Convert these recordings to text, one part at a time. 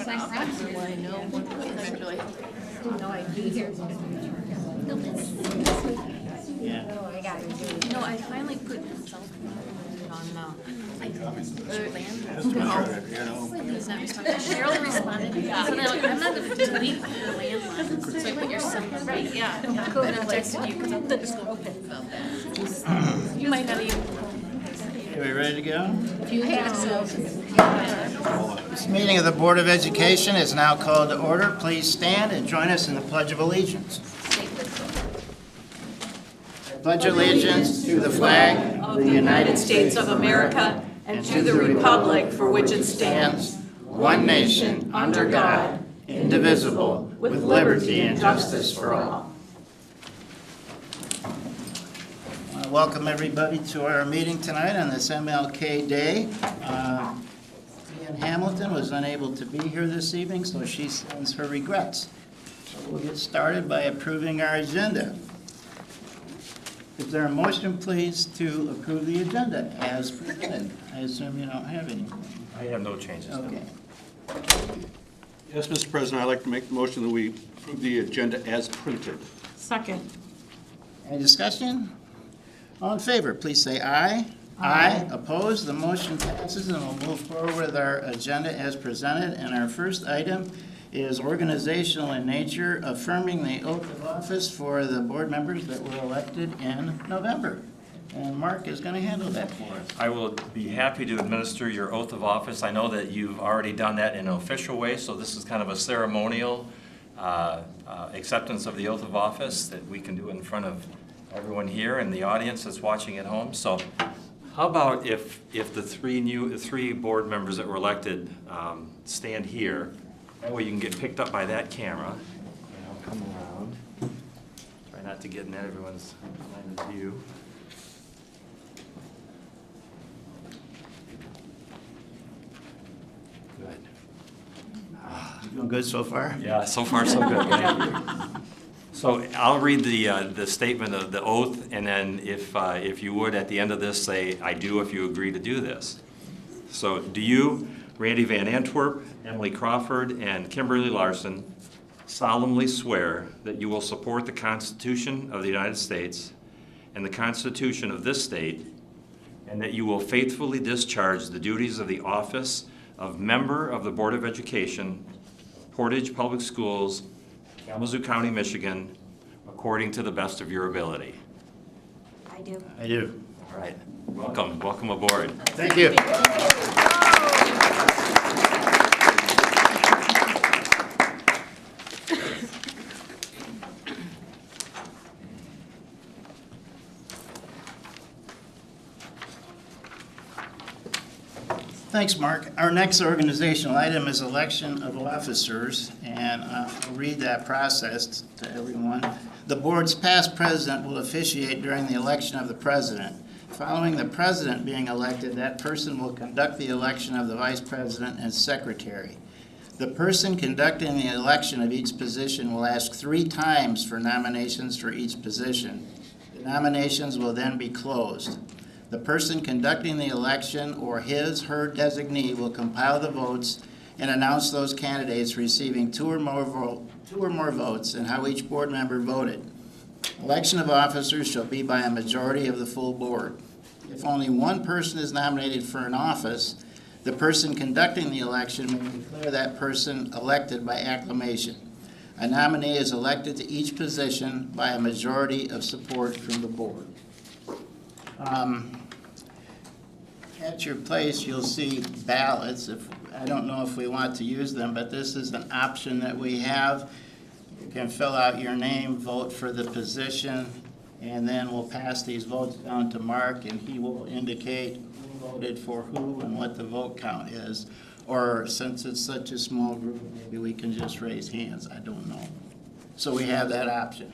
Well, I know. Eventually. Didn't know I'd be here. No, I finally put myself on land. He's not responding. Cheryl responded. So then I'm not going to delete your landline. So I put your cell number. Yeah. And I texted you because I'm just open about that. You might not even. Are we ready to go? If you have This meeting of the Board of Education is now called to order. Please stand and join us in the Pledge of Allegiance. I pledge allegiance to the flag of the United States of America and to the republic for which it stands, one nation, under God, indivisible, with liberty and justice for all. I want to welcome everybody to our meeting tonight on this MLK Day. Ian Hamilton was unable to be here this evening, so she sends her regrets. So we'll get started by approving our agenda. Is there a motion, please, to approve the agenda as presented? I assume you don't have any. I have no changes. Okay. Yes, Mr. President, I'd like to make the motion that we approve the agenda as printed. Second. Any discussion? All in favor, please say aye. Aye. Opposed? The motion passes, and we'll move forward with our agenda as presented. And our first item is organizational in nature, affirming the oath of office for the board members that were elected in November. And Mark is going to handle that for us. I will be happy to administer your oath of office. I know that you've already done that in an official way, so this is kind of a ceremonial acceptance of the oath of office that we can do in front of everyone here and the audience that's watching at home. So how about if the three board members that were elected stand here. That way you can get picked up by that camera. And I'll come around. Try not to get in everyone's line of view. Good. Doing good so far? Yeah, so far so good. Thank you. So I'll read the statement of the oath, and then if you would, at the end of this, say, I do if you agree to do this. So do you, Randy Van Antwerp, Emily Crawford, and Kimberly Larson, solemnly swear that you will support the Constitution of the United States and the Constitution of this state, and that you will faithfully discharge the duties of the office of member of the Board of Education, Portage Public Schools, Kalamazoo County, Michigan, according to the best of your ability? I do. I do. All right. Welcome. Welcome aboard. Thank you. Thanks, Mark. Our next organizational item is election of officers, and I'll read that process to everyone. The board's past president will officiate during the election of the president. Following the president being elected, that person will conduct the election of the vice president and secretary. The person conducting the election of each position will ask 3 times for nominations for each position. The nominations will then be closed. The person conducting the election or her designee will compile the votes and announce those candidates receiving 2 or more votes and how each board member voted. Election of officers shall be by a majority of the full board. If only one person is nominated for an office, the person conducting the election may declare that person elected by acclamation. A nominee is elected to each position by a majority of support from the board. At your place, you'll see ballots. I don't know if we want to use them, but this is an option that we have. You can fill out your name, vote for the position, and then we'll pass these votes down to Mark, and he will indicate who voted for who and what the vote count is. Or since it's such a small group, maybe we can just raise hands. I don't know. So we have that option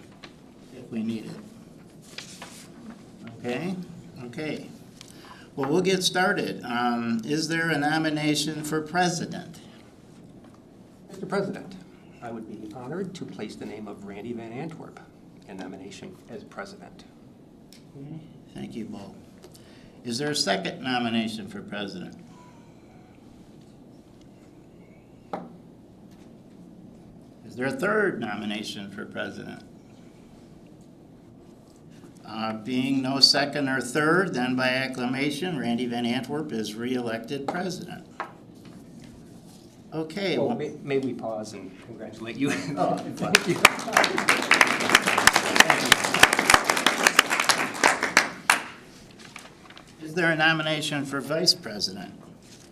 if we need it. Okay? Okay. Well, we'll get started. Is there a nomination for president? Mr. President, I would be honored to place the name of Randy Van Antwerp in nomination as president. Okay. Thank you, Bo. Is there a second nomination for president? Is there a third nomination for president? Being no second or third, then by acclamation, Randy Van Antwerp is re-elected president. Okay. Well, well- may we pause and congratulate you? Oh, Thank you. Is there a nomination for vice president?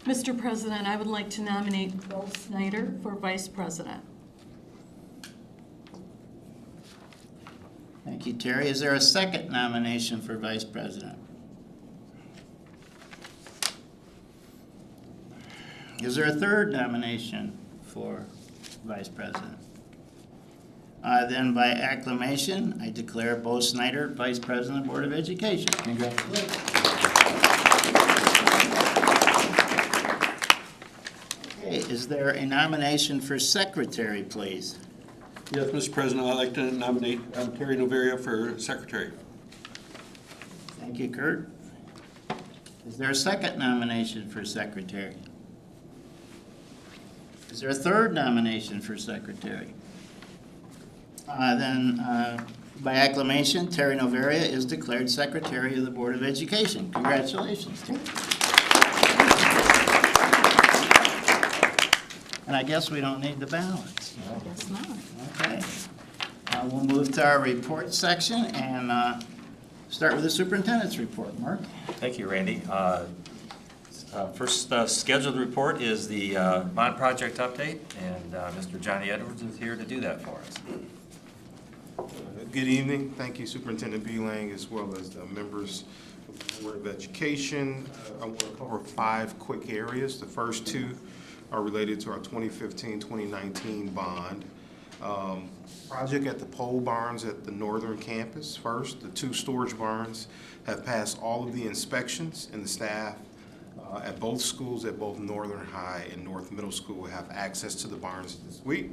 Mr. President, I would like to nominate Bill Snyder for Vice President. Thank you, Terry. Is there a second nomination for vice president? Is there a third nomination for vice president? Then by acclamation, I declare Bo Snyder Vice President, Board of Education. Congratulations. Okay, is there a nomination for secretary, please? Yes, Mr. President, I'd like to nominate Terry Noveria for secretary. Thank you, Kurt. Is there a second nomination for secretary? Is there a third nomination for secretary? By acclamation, Terry Noveria is declared Secretary of the Board of Education. Congratulations, Terry. And I guess we don't need the ballots. Guess not. Okay. We'll move to our report section and start with the superintendent's report. Mark? Thank you, Randy. First scheduled report is the bond project update, and Mr. Johnny Edwards is here to do that for us. Good evening. Thank you, Superintendent Beelang, as well as the members of the Board of Education. I want to cover 5 quick areas. The first 2 are related to our 2015-2019 bond. Project at the pole barns at the northern campus. First, the 2 storage barns have passed all of the inspections, and the staff at both schools, at both Northern High and North Middle School, will have access to the barns this week.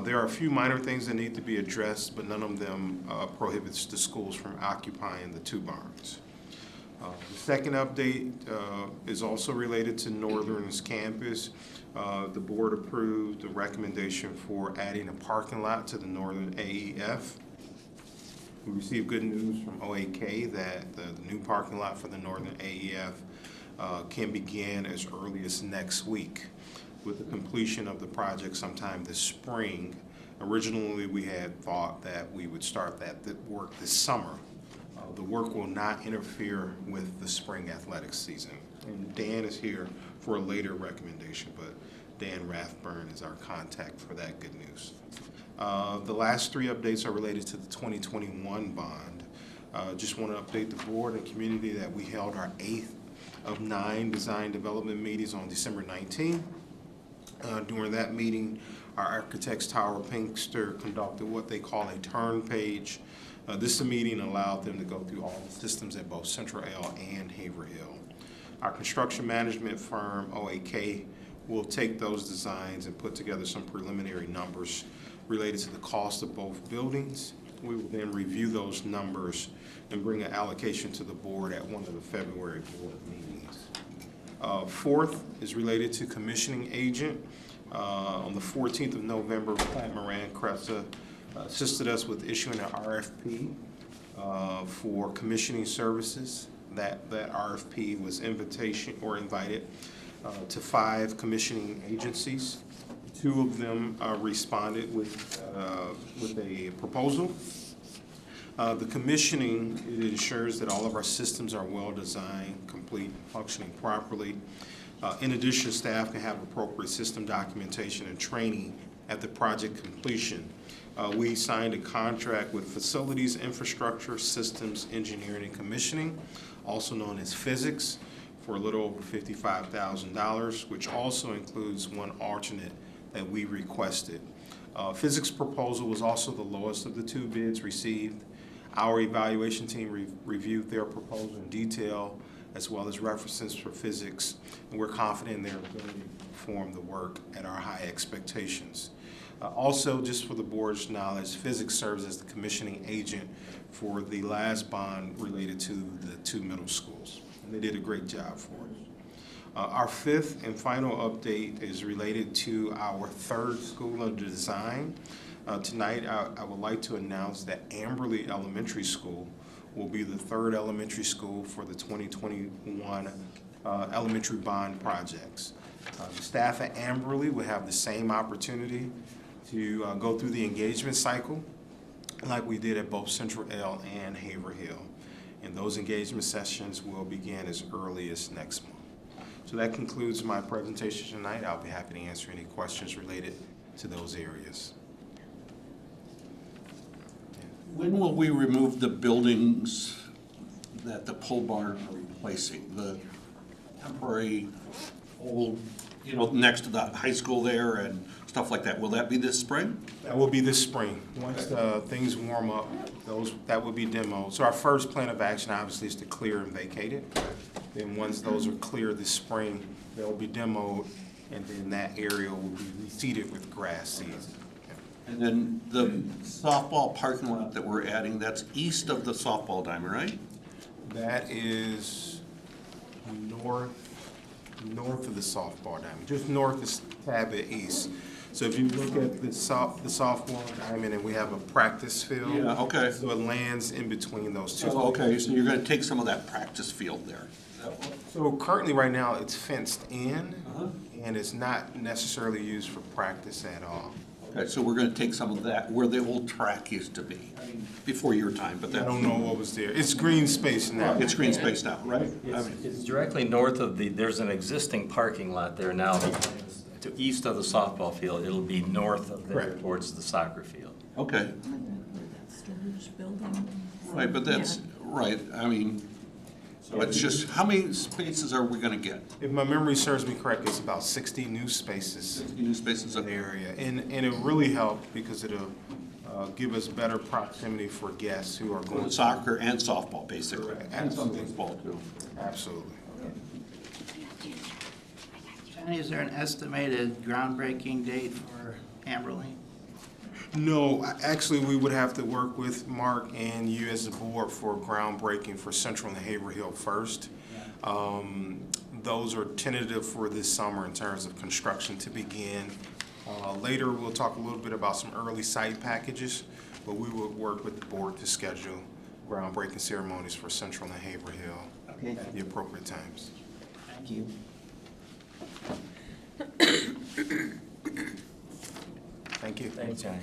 There are a few minor things that need to be addressed, but none of them prohibits the schools from occupying the 2 barns. The second update is also related to Northern's campus. The board approved the recommendation for adding a parking lot to the Northern AEF. We received good news from OAK that the new parking lot for the Northern AEF can begin as early as next week, with the completion of the project sometime this spring. Originally, we had thought that we would start that work this summer. The work will not interfere with the spring athletics season. And Dan is here for a later recommendation, but Dan Rathburn is our contact for that good news. The last 3 updates are related to the 2021 bond. Just want to update the board and community that we held our 8th of 9 design development meetings on December 19th. During that meeting, our architects Tower Pinkster conducted what they call a turn page. This meeting allowed them to go through all the systems at both Central L and Haverhill. Our construction management firm, OAK, will take those designs and put together some preliminary numbers related to the cost of both buildings. We will then review those numbers and bring an allocation to the board at one of the February board meetings. 4th is related to commissioning agent. On the 14th of November, Pat Moran K-RESA assisted us with issuing an RFP for commissioning services. That RFP was invited to 5 commissioning agencies. 2 of them responded with a proposal. The commissioning, it ensures that all of our systems are well designed, complete, functioning properly. In addition, staff can have appropriate system documentation and training at the project completion. We signed a contract with Facilities, Infrastructure, Systems, Engineering, and Commissioning, also known as Physics, for a little over $55,000, which also includes 1 alternate that we requested. Physics proposal was also the lowest of the 2 bids received. Our evaluation team reviewed their proposal in detail, as well as references for physics, and we're confident in their ability to perform the work at our high expectations. Also, just for the board's knowledge, physics serves as the commissioning agent for the last bond related to the 2 middle schools, and they did a great job for us. Our fifth and final update is related to our third school under design. Tonight, I would like to announce that Amberley Elementary School will be the third elementary school for the 2021 elementary bond projects. The staff at Amberley will have the same opportunity to go through the engagement cycle like we did at both Central L and Haverhill. And those engagement sessions will begin as early as next month. So that concludes my presentation tonight. I'll be happy to answer any questions related to those areas. When will we remove the buildings that the pole barn are replacing? The temporary old, next to the high school there and stuff like that. Will that be this spring? That will be this spring. Once things warm up, that will be demoed. So our first plan of action obviously is to clear and vacate it. Then once those are clear this spring, they'll be demoed, and then that area will be reseeded with grass seeds. And then the softball parking lot that we're adding, that's east of the softball diamond, right? That is north of the softball diamond, just north is a tad bit east. So if you look at the softball diamond, and we have a practice field. Yeah, okay. So it lands in between those two. Oh, okay, so you're gonna take some of that practice field there. So currently, right now, it's fenced in, and it's not necessarily used for practice at all. Okay, so we're gonna take some of that, where the old track used to be, before your time, but I that. don't know what was there. It's green space now. It's green space now, right? It's directly north of there's an existing parking lot there now. To east of the softball field, it'll be north of there Correct. towards the soccer field. Okay, Storage building. right, but that's, right, so it's just, how many spaces are we gonna get? If my memory serves me correct, it's about 60 new spaces New spaces in up the there. area. And it really helped because it'll give us better proximity for guests who are going to. Soccer and softball, basically. Correct. And some Absolutely. baseball, too. Absolutely. Johnny, is there an estimated groundbreaking date for Amberley? No, actually, we would have to work with Mark and you as a board for groundbreaking for Central and Haverhill first. Those are tentative for this summer in terms of construction to begin. Later, we'll talk a little bit about some early site packages, but we will work with the board to schedule groundbreaking ceremonies for Central and Haverhill at the appropriate times. Thank you. Thank you. Thanks, Johnny.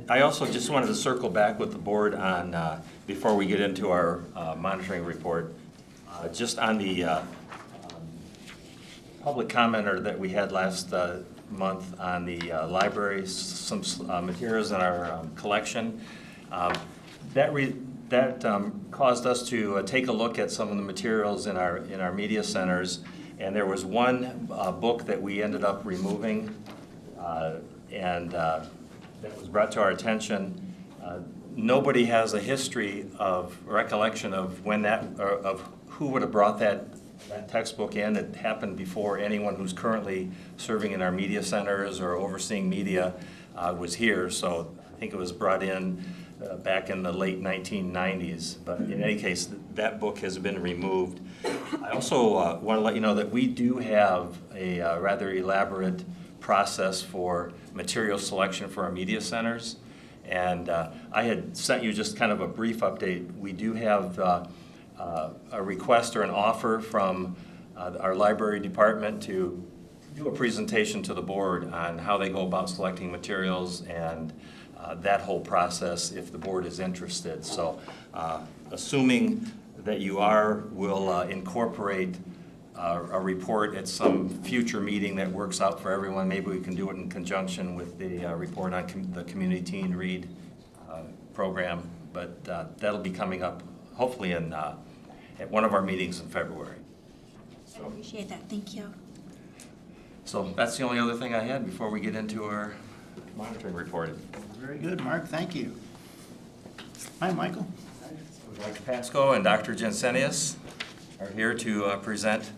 I also just wanted to circle back with the board on, before we get into our monitoring report, just on the public commenter that we had last month on the library, some materials in our collection. That caused us to take a look at some of the materials in our media centers, and there was one book that we ended up removing, and that was brought to our attention. Nobody has a history of recollection of when of who would have brought that textbook in. It happened before anyone who's currently serving in our media centers or overseeing media was here. So I think it was brought in back in the late 1990s. But in any case, that book has been removed. I also want to let you know that we do have a rather elaborate process for material selection for our media centers. And I had sent you just kind of a brief update. We do have a request or an offer from our library department to do a presentation to the board on how they go about selecting materials and that whole process if the board is interested. So assuming that you are, we'll incorporate a report at some future meeting that works out for everyone. Maybe we can do it in conjunction with the report on the Community Teen Read program, but that'll be coming up hopefully in at one of our meetings in February. I appreciate that, thank you. So that's the only other thing I had before we get into our monitoring report. Very good, Mark, thank you. Hi, Michael. Dr. Pasco and Dr. Jensenius are here to present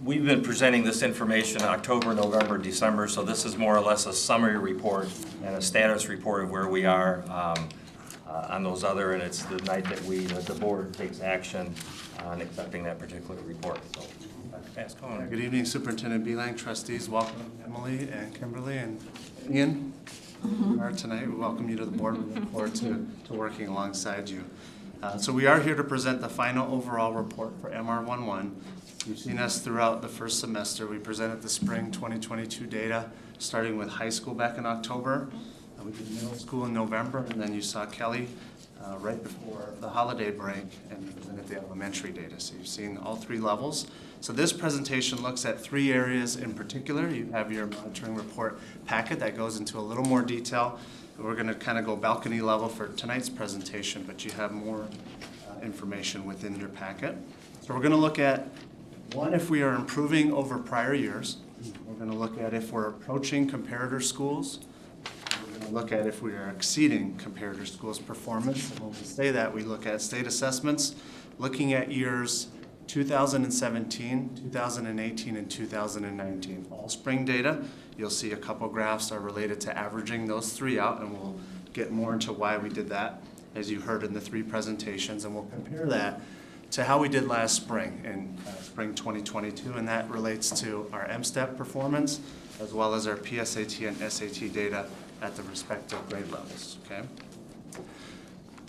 we've been presenting this information in October, November, December, so this is more or less a summary report and a status report of where we are. on those other, and it's the night that the board takes action on accepting that particular report. So, pass on. Good evening, Superintendent Beelang, trustees. Welcome, Emily and Kimberly and Ian. We are tonight. We welcome you to the board. We look forward to working alongside you. So we are here to present the final overall report for MR11. You've seen us throughout the first semester. We presented the spring 2022 data, starting with high school back in October. We did middle school in November, and then you saw Kelly right before the holiday break and presented the elementary data. So you've seen all three levels. So this presentation looks at three areas in particular. You have your monitoring report packet that goes into a little more detail. We're going to kind of go balcony level for tonight's presentation, but you have more information within your packet. So we're going to look at, one, if we are improving over prior years. We're going to look at if we're approaching comparator schools. We're going to look at if we are exceeding comparator schools' performance. And when we say that, we look at state assessments, looking at years 2017, 2018, and 2019. All spring data. You'll see a couple graphs are related to averaging those three out, and we'll get more into why we did that, as you heard in the three presentations, and we'll compare that to how we did last spring, in spring 2022, and that relates to our MSTEP performance, as well as our PSAT and SAT data at the respective grade levels, okay?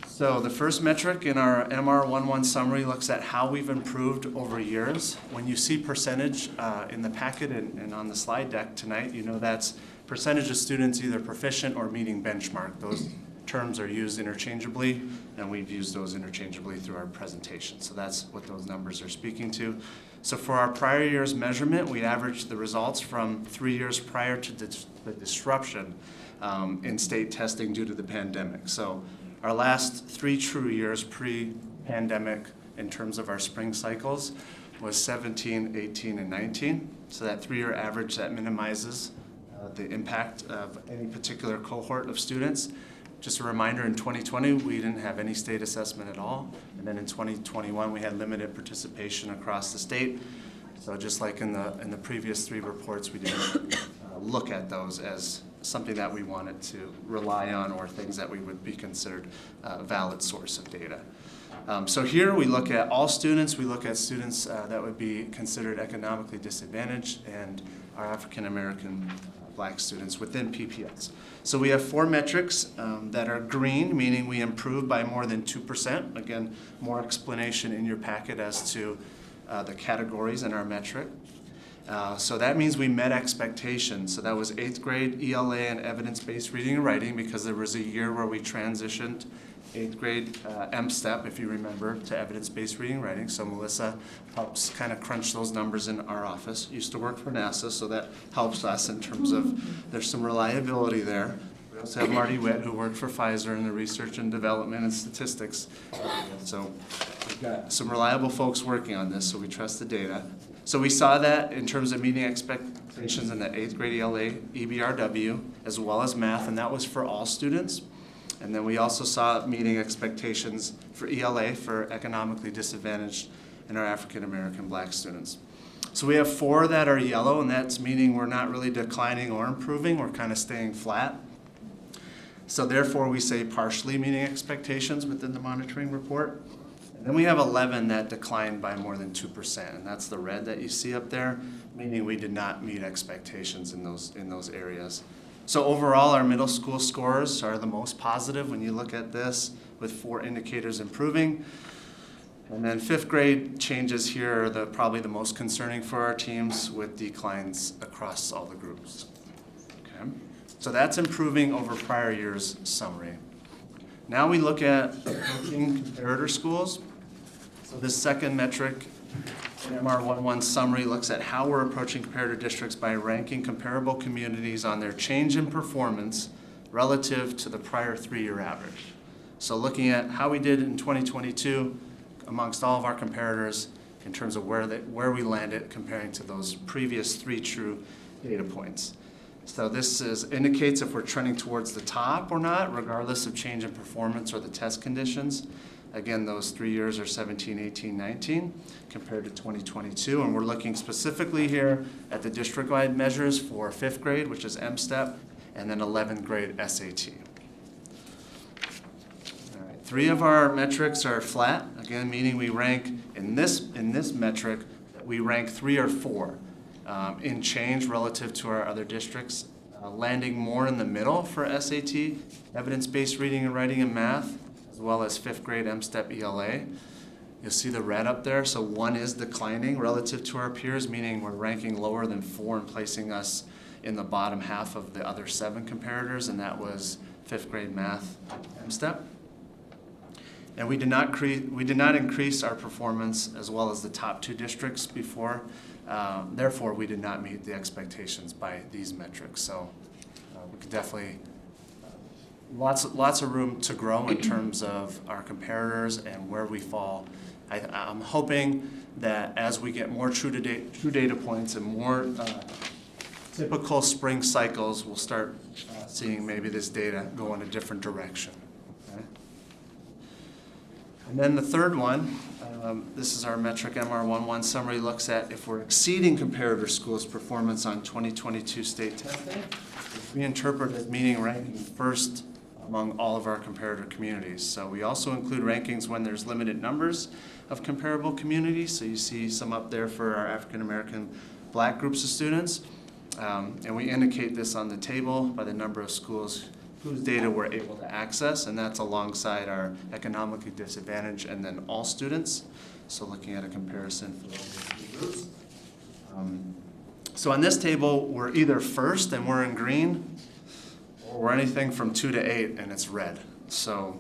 So the first metric in our MR11 summary looks at how we've improved over years. When you see percentage in the packet and on the slide deck tonight, you know that's percentage of students either proficient or meeting benchmark. Those terms are used interchangeably, and we've used those interchangeably through our presentation. So that's what those numbers are speaking to. So for our prior year's measurement, we averaged the results from 3 years prior to the disruption in state testing due to the pandemic. So our last 3 true years pre-pandemic in terms of our spring cycles was 17, 18, and 19. So that 3-year average that minimizes the impact of any particular cohort of students. Just a reminder, in 2020, we didn't have any state assessment at all. And then in 2021, we had limited participation across the state. So just like in the previous 3 reports, we didn't look at those as something that we wanted to rely on or things that we would be considered a valid source of data. So here we look at all students. We look at students that would be considered economically disadvantaged and our African American Black students within PPS. So we have 4 metrics that are green, meaning we improved by more than 2%. Again, more explanation in your packet as to the categories in our metric. So that means we met expectations. So that was 8th grade ELA and evidence-based reading and writing, because there was a year where we transitioned 8th grade MSTEP, if you remember, to evidence-based reading and writing. So Melissa helps kind of crunch those numbers in our office. Used to work for NASA, so that helps us in terms of there's some reliability there. We also have Marty Witt, who worked for Pfizer in the research and development and statistics. So we've got some reliable folks working on this, so we trust the data. So we saw that in terms of meeting expectations in the 8th grade ELA, EBRW, as well as math, and that was for all students. And then we also saw meeting expectations for ELA for economically disadvantaged and our African American Black students. So we have 4 that are yellow, and that's meaning we're not really declining or improving, we're kind of staying flat. So therefore we say partially meeting expectations within the monitoring report. And then we have 11 that declined by more than 2%, and that's the red that you see up there, meaning we did not meet expectations in those areas. So overall, our middle school scores are the most positive when you look at this, with 4 indicators improving. And then 5th grade changes here are probably the most concerning for our teams, with declines across all the groups. Okay. So that's improving over prior year's summary. Now we look at approaching comparator schools. So this second metric, MR11 summary, looks at how we're approaching comparator districts by ranking comparable communities on their change in performance relative to the prior 3-year average. So looking at how we did in 2022 amongst all of our comparators in terms of where we landed comparing to those previous 3 true data points. So this indicates if we're trending towards the top or not, regardless of change in performance or the test conditions. Again, those 3 years are 17, 18, 19 compared to 2022. And we're looking specifically here at the district-wide measures for 5th grade, which is MSTEP, and then 11th grade SAT. 3 of our metrics are flat, again, meaning we rank in this metric, we rank 3 or 4 in change relative to our other districts, landing more in the middle for SAT, evidence-based reading and writing and math, as well as 5th grade M-STEP ELA. You'll see the red up there, so 1 is declining relative to our peers, meaning we're ranking lower than 4 and placing us in the bottom half of the other 7 comparators, and that was 5th grade math M-STEP. And we did not increase our performance as well as the top 2 districts before. Therefore, we did not meet the expectations by these metrics. So we could definitely, lots of room to grow in terms of our comparators and where we fall. I'm hoping that as we get more true data points and more typical spring cycles, we'll start seeing maybe this data go in a different direction. Okay? And then the third one, this is our metric MR11 summary, looks at if we're exceeding comparator schools' performance on 2022 state testing, which we interpret as meaning ranking first among all of our comparator communities. So we also include rankings when there's limited numbers of comparable communities. So you see some up there for our African American Black groups of students. And we indicate this on the table by the number of schools whose data we're able to access, and that's alongside our economically disadvantaged and then all students. So looking at a comparison for those 3 groups. So on this table, we're either first and we're in green, or we're anything from 2 to 8 and it's red. So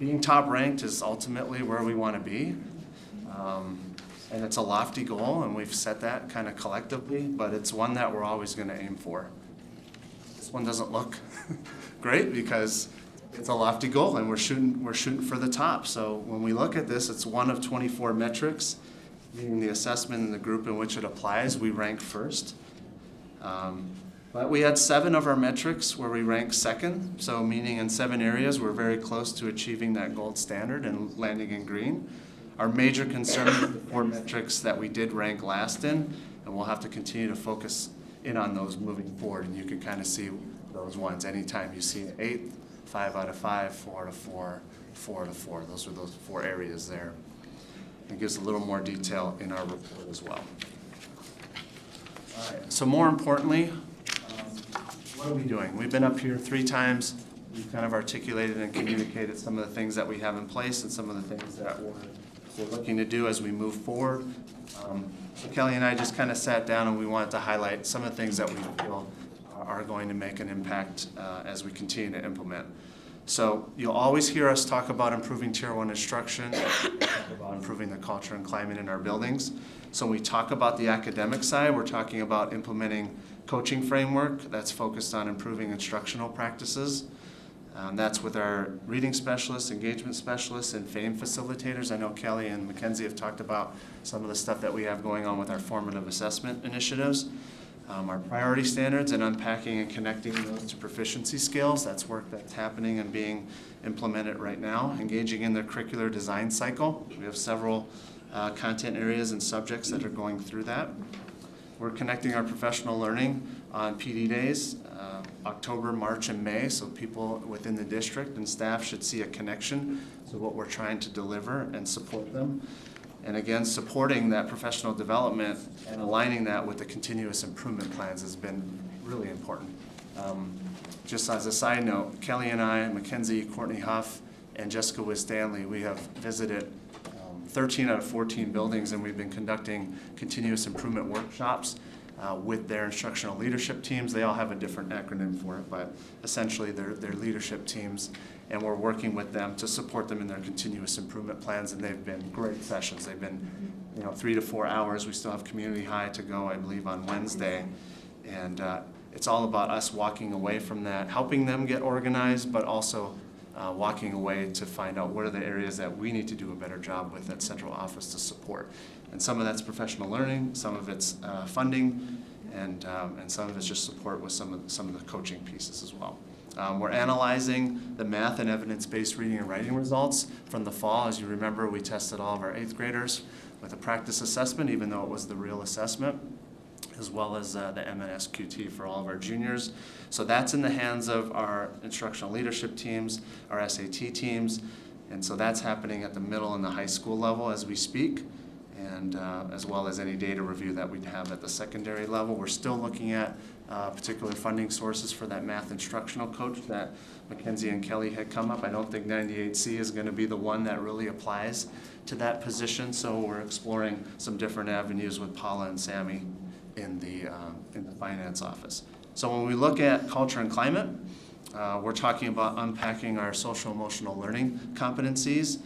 being top ranked is ultimately where we want to be. And it's a lofty goal, and we've set that kind of collectively, but it's one that we're always going to aim for. This one doesn't look great because it's a lofty goal, and we're shooting for the top. So when we look at this, it's one of 24 metrics, meaning the assessment in the group in which it applies, we rank first. But we had 7 of our metrics where we ranked second, so meaning in 7 areas we're very close to achieving that gold standard and landing in green. Our major concern is the 4 metrics that we did rank last in, and we'll have to continue to focus in on those moving forward, and you can kind of see those ones. Anytime you see an 8, 5 out of 5, 4 out of 4, 4 out of 4. Those are those 4 areas there. It gives a little more detail in our report as well. All right, so more importantly, what are we doing? We've been up here 3 times. We've kind of articulated and communicated some of the things that we have in place and some of the things that we're looking to do as we move forward. So Kelly and I just kind of sat down and we wanted to highlight some of the things that we feel are going to make an impact as we continue to implement. So you'll always hear us talk about improving Tier 1 instruction, about improving the culture and climate in our buildings. So when we talk about the academic side, we're talking about implementing coaching framework that's focused on improving instructional practices. That's with our reading specialists, engagement specialists, and FAME facilitators. I know Kelly and Mackenzie have talked about some of the stuff that we have going on with our formative assessment initiatives. Our priority standards and unpacking and connecting those to proficiency skills. That's work that's happening and being implemented right now. Engaging in the curricular design cycle. We have several content areas and subjects that are going through that. We're connecting our professional learning on PD days, October, March, and May, so people within the district and staff should see a connection to what we're trying to deliver and support them. And again, supporting that professional development and aligning that with the continuous improvement plans has been really important. Just as a side note, Kelly and I, Mackenzie, Courtney Huff, and Jessica Wistanley, we have visited 13 out of 14 buildings, and we've been conducting continuous improvement workshops with their instructional leadership teams. They all have a different acronym for it, but essentially they're leadership teams, and we're working with them to support them in their continuous improvement plans, and they've been great sessions. They've been 3 to 4 hours. We still have community high to go, I believe, on Wednesday, and it's all about us walking away from that, helping them get organized, but also walking away to find out what are the areas that we need to do a better job with at central office to support. And some of that's professional learning, some of it's funding, and some of it's just support with some of the coaching pieces as well. We're analyzing the math and evidence-based reading and writing results from the fall. As you remember, we tested all of our 8th graders with a practice assessment, even though it was the real assessment. as well as the MNSQT for all of our juniors. So that's in the hands of our instructional leadership teams, our SAT teams, and so that's happening at the middle and the high school level as we speak, and as well as any data review that we'd have at the secondary level. We're still looking at particular funding sources for that math instructional coach that Mackenzie and Kelly had come up. I don't think 98C is going to be the one that really applies to that position, so we're exploring some different avenues with Paula and Sammy in the finance office. So when we look at culture and climate, we're talking about unpacking our social emotional learning competencies.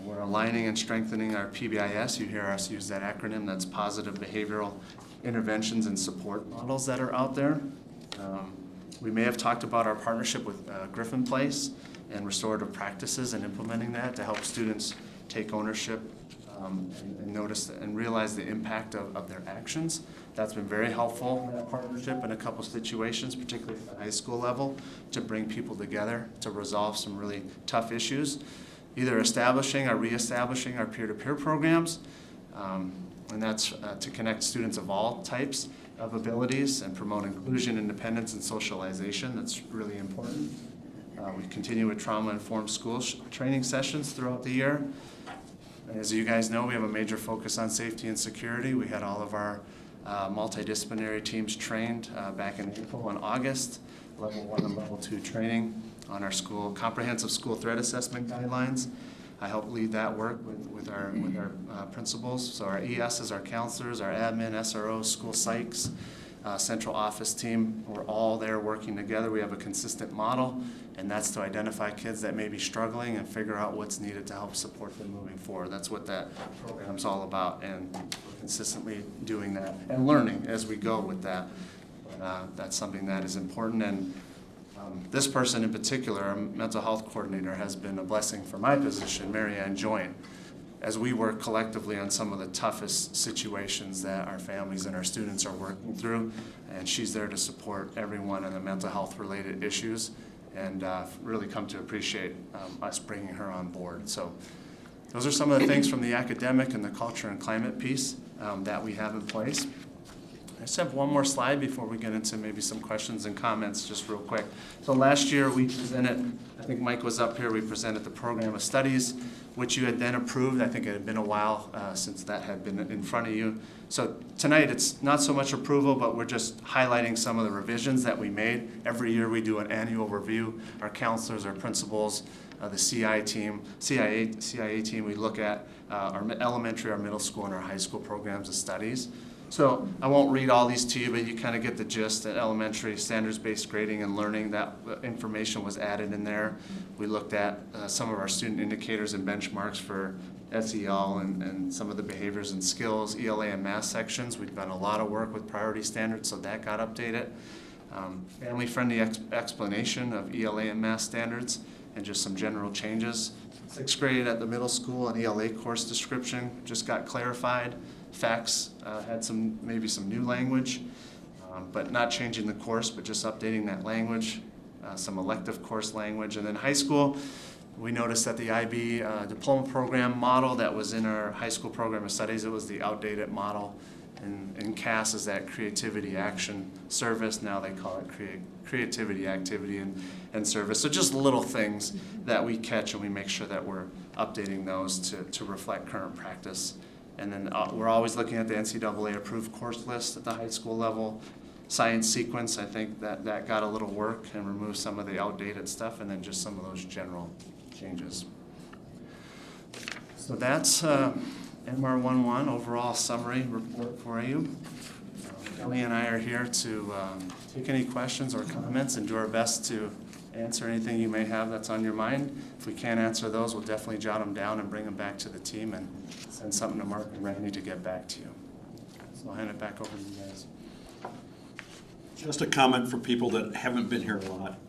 We're aligning and strengthening our PBIS. You hear us use that acronym. That's positive behavioral interventions and support models that are out there. We may have talked about our partnership with Griffin Place and restorative practices and implementing that to help students take ownership and notice and realize the impact of their actions. That's been very helpful, that partnership, in a couple situations, particularly at the high school level, to bring people together to resolve some really tough issues, either establishing or reestablishing our peer-to-peer programs, and that's to connect students of all types of abilities and promote inclusion, independence, and socialization. That's really important. We continue with trauma-informed school training sessions throughout the year. As you guys know, we have a major focus on safety and security. We had all of our multidisciplinary teams trained back in April and August, level 1 and level 2 training on our school comprehensive school threat assessment guidelines. I help lead that work with our principals. So our ESs, our counselors, our admin, SROs, school psychs, central office team, we're all there working together. We have a consistent model, and that's to identify kids that may be struggling and figure out what's needed to help support them moving forward. That's what that program's all about, and we're consistently doing that and learning as we go with that. That's something that is important, and this person in particular, our mental health coordinator, has been a blessing for my position, Mary Ann Joyne, as we work collectively on some of the toughest situations that our families and our students are working through. And she's there to support everyone on the mental health related issues, and really come to appreciate us bringing her on board. So those are some of the things from the academic and the culture and climate piece that we have in place. I just have one more slide before we get into maybe some questions and comments, just real quick. So last year we presented, I think Mike was up here, we presented the program of studies, which you had then approved. I think it had been a while since that had been in front of you. So tonight it's not so much approval, but we're just highlighting some of the revisions that we made. Every year we do an annual review. Our counselors, our principals, the CIA team, we look at our elementary, our middle school, and our high school programs of studies. So I won't read all these to you, but you kind of get the gist. At elementary, standards-based grading and learning, that information was added in there. We looked at some of our student indicators and benchmarks for SEL and some of the behaviors and skills, ELA and math sections. We've done a lot of work with priority standards, so that got updated. Family-friendly explanation of ELA and math standards and just some general changes. 6th grade at the middle school, an ELA course description just got clarified. Facts had maybe some new language, but not changing the course, but just updating that language, some elective course language. And then high school, we noticed that the IB diploma program model that was in our high school program of studies, it was the outdated model. And CAS is that creativity action service. Now they call it creativity activity and service. So just little things that we catch, and we make sure that we're updating those to reflect current practice. And then we're always looking at the NCAA approved course list at the high school level. Science sequence, I think that got a little work and removed some of the outdated stuff, and then just some of those general changes. So that's MR11 overall summary report for you. Kelly and I are here to take any questions or comments and do our best to answer anything you may have that's on your mind. If we can't answer those, we'll definitely jot them down and bring them back to the team and send something to Mark and Randy to get back to you. So I'll hand it back over to you guys. Just a comment for people that haven't been here a lot.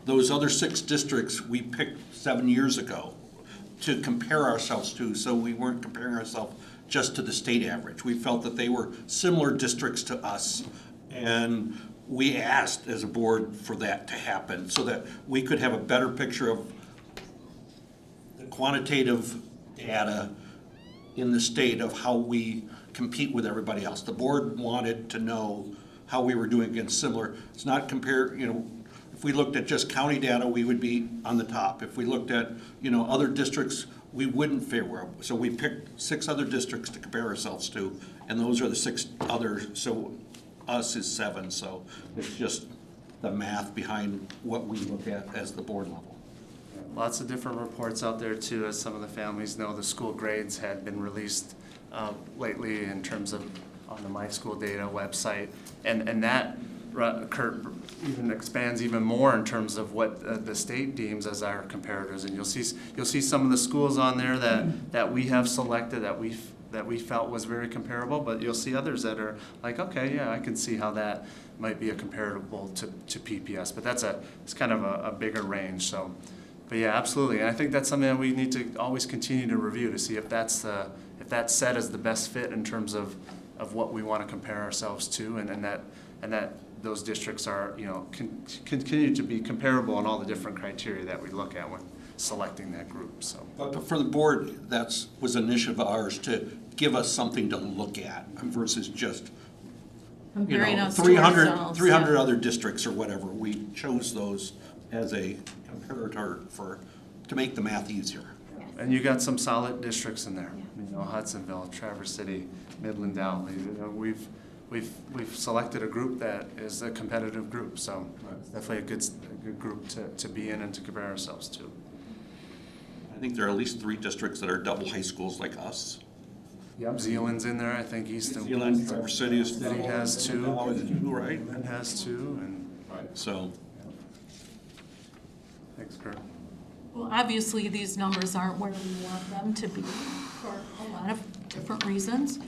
Those other 6 districts we picked 7 years ago to compare ourselves to, so we weren't comparing ourselves just to the state average. We felt that they were similar districts to us, and we asked as a board for that to happen so that we could have a better picture of the quantitative data in the state of how we compete with everybody else. The board wanted to know how we were doing against similar. It's not compare, you know, if we looked at just county data, we would be on the top. If we looked at, you know, other districts, we wouldn't fare. So we picked 6 other districts to compare ourselves to, and those are the 6 others. So us is 7. So it's just the math behind what we look at as the board level. Lots of different reports out there too, as some of the families know. The school grades had been released lately in terms of on the My School Data website, and that, Kurt, even expands even more in terms of what the state deems as our comparators. And you'll see some of the schools on there that we have selected that we felt was very comparable, but you'll see others that are like, okay, yeah, I can see how that might be a comparable to PPS, but it's kind of a bigger range. So, but yeah, absolutely, and I think that's something that we need to always continue to review to see if that's set as the best fit in terms of what we want to compare ourselves to, and that those districts are, you know, continue to be comparable in all the different criteria that we look at when selecting that group. So, but for the board, was an initiative of ours to give us something to look at versus just, you Comparing know, us to 300 ourselves, 300 yeah. other districts or whatever. We chose those as a comparator to make the math easier. and you got some solid districts in there. You know, Hudsonville, Traverse City, Midland Valley. You know, we've selected a group that is a competitive group, so it's definitely a good group to be in and to compare ourselves to. I think there are at least 3 districts that are double high schools like us. Yep, Zeeland's in there, I think East and Zeeland, Traverse City has 2. Right? Midland has 2, and So, thanks, Kurt. Well, obviously, these numbers aren't where we want them to be for a lot of different reasons,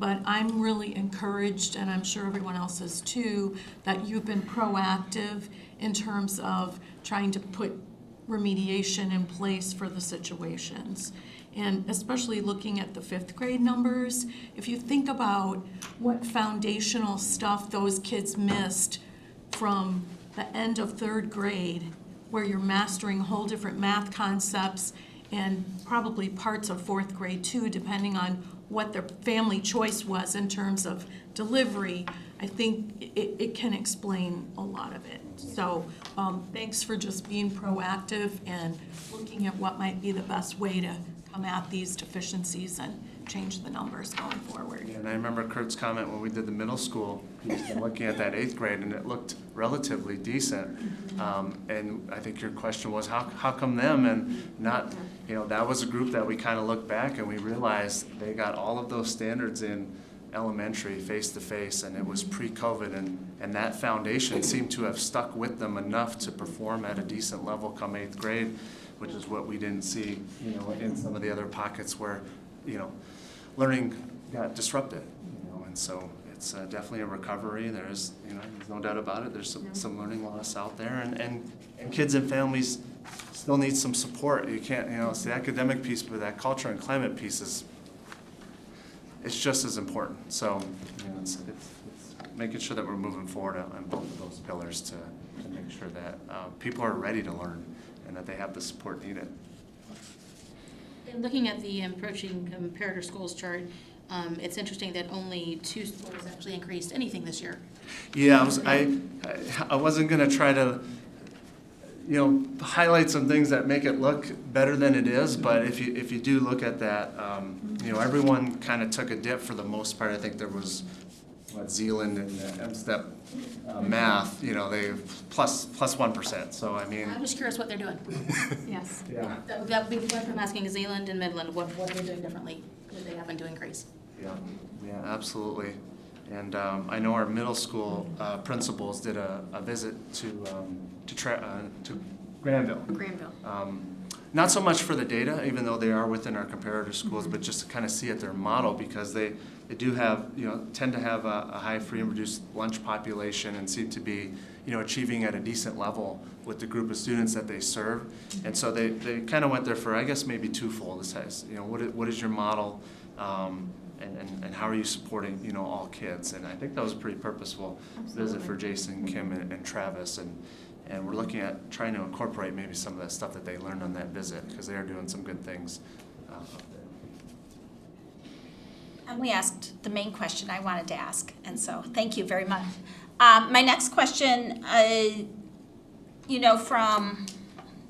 but I'm really encouraged, and I'm sure everyone else is too, that you've been proactive in terms of trying to put remediation in place for the situations. And especially looking at the 5th grade numbers, if you think about what foundational stuff those kids missed from the end of 3rd grade, where you're mastering whole different math concepts and probably parts of 4th grade too, depending on what their family choice was in terms of delivery, I think it can explain a lot of it. So thanks for just being proactive and looking at what might be the best way to come at these deficiencies and change the numbers going forward. And I remember Kurt's comment when we did the middle school piece, and looking at that 8th grade, and it looked relatively decent. And I think your question was, how come them and not, you know, that was a group that we kind of looked back and we realized they got all of those standards in elementary, face-to-face, and it was pre-COVID, and that foundation seemed to have stuck with them enough to perform at a decent level come 8th grade, which is what we didn't see, you know, in some of the other pockets where, you know, learning got disrupted, you know, and so it's definitely a recovery. There's, you know, there's no doubt about it. There's some learning loss out there, and kids and families still need some support. You can't, you know, it's the academic piece, but that culture and climate piece it's just as important. So, you know, it's making sure that we're moving forward on both of those pillars to make sure that people are ready to learn and that they have the support needed. And looking at the approaching comparator schools chart, it's interesting that only 2 schools actually increased anything this year. Yeah, I wasn't going to try to, you know, highlight some things that make it look better than it is, but if you do look at that, you know, everyone kind of took a dip for the most part. I think there was Zeeland and M-STEP math, you know, they plus 1%. So I mean, I'm just curious what they're doing. Yes. yeah, That would be the question I'm asking Zeeland and Midland, what they're doing differently, what they happen to increase. yeah, absolutely. And I know our middle school principals did a visit to Granville. Not so much for the data, even though they are within our comparative schools, but just to kind of see at their model, because they do have, you know, tend to have a high free and reduced lunch population and seem to be, you know, achieving at a decent level with the group of students that they serve. And so they kind of went there for, I guess, maybe twofold. This has, you know, what is your model, and how are you supporting, you know, all kids? And I think that was a pretty purposeful visit for Jason, Kim, and Travis. And we're looking at trying to incorporate maybe some of that stuff that they learned on that visit, because they are doing some good things up there. Emily asked the main question I wanted to ask, and so thank you very much. My next question,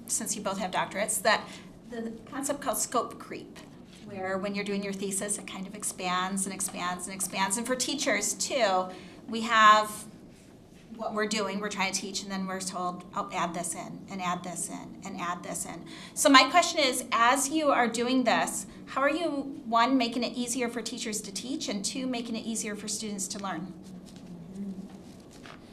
since you both have doctorates, that the concept called scope creep, where when you're doing your thesis, it kind of expands and expands and expands. And for teachers too, we have what we're doing, we're trying to teach, and then we're told, oh, add this in, and add this in, and add this in. So my question is, as you are doing this, how are you, one, making it easier for teachers to teach, and two, making it easier for students to learn?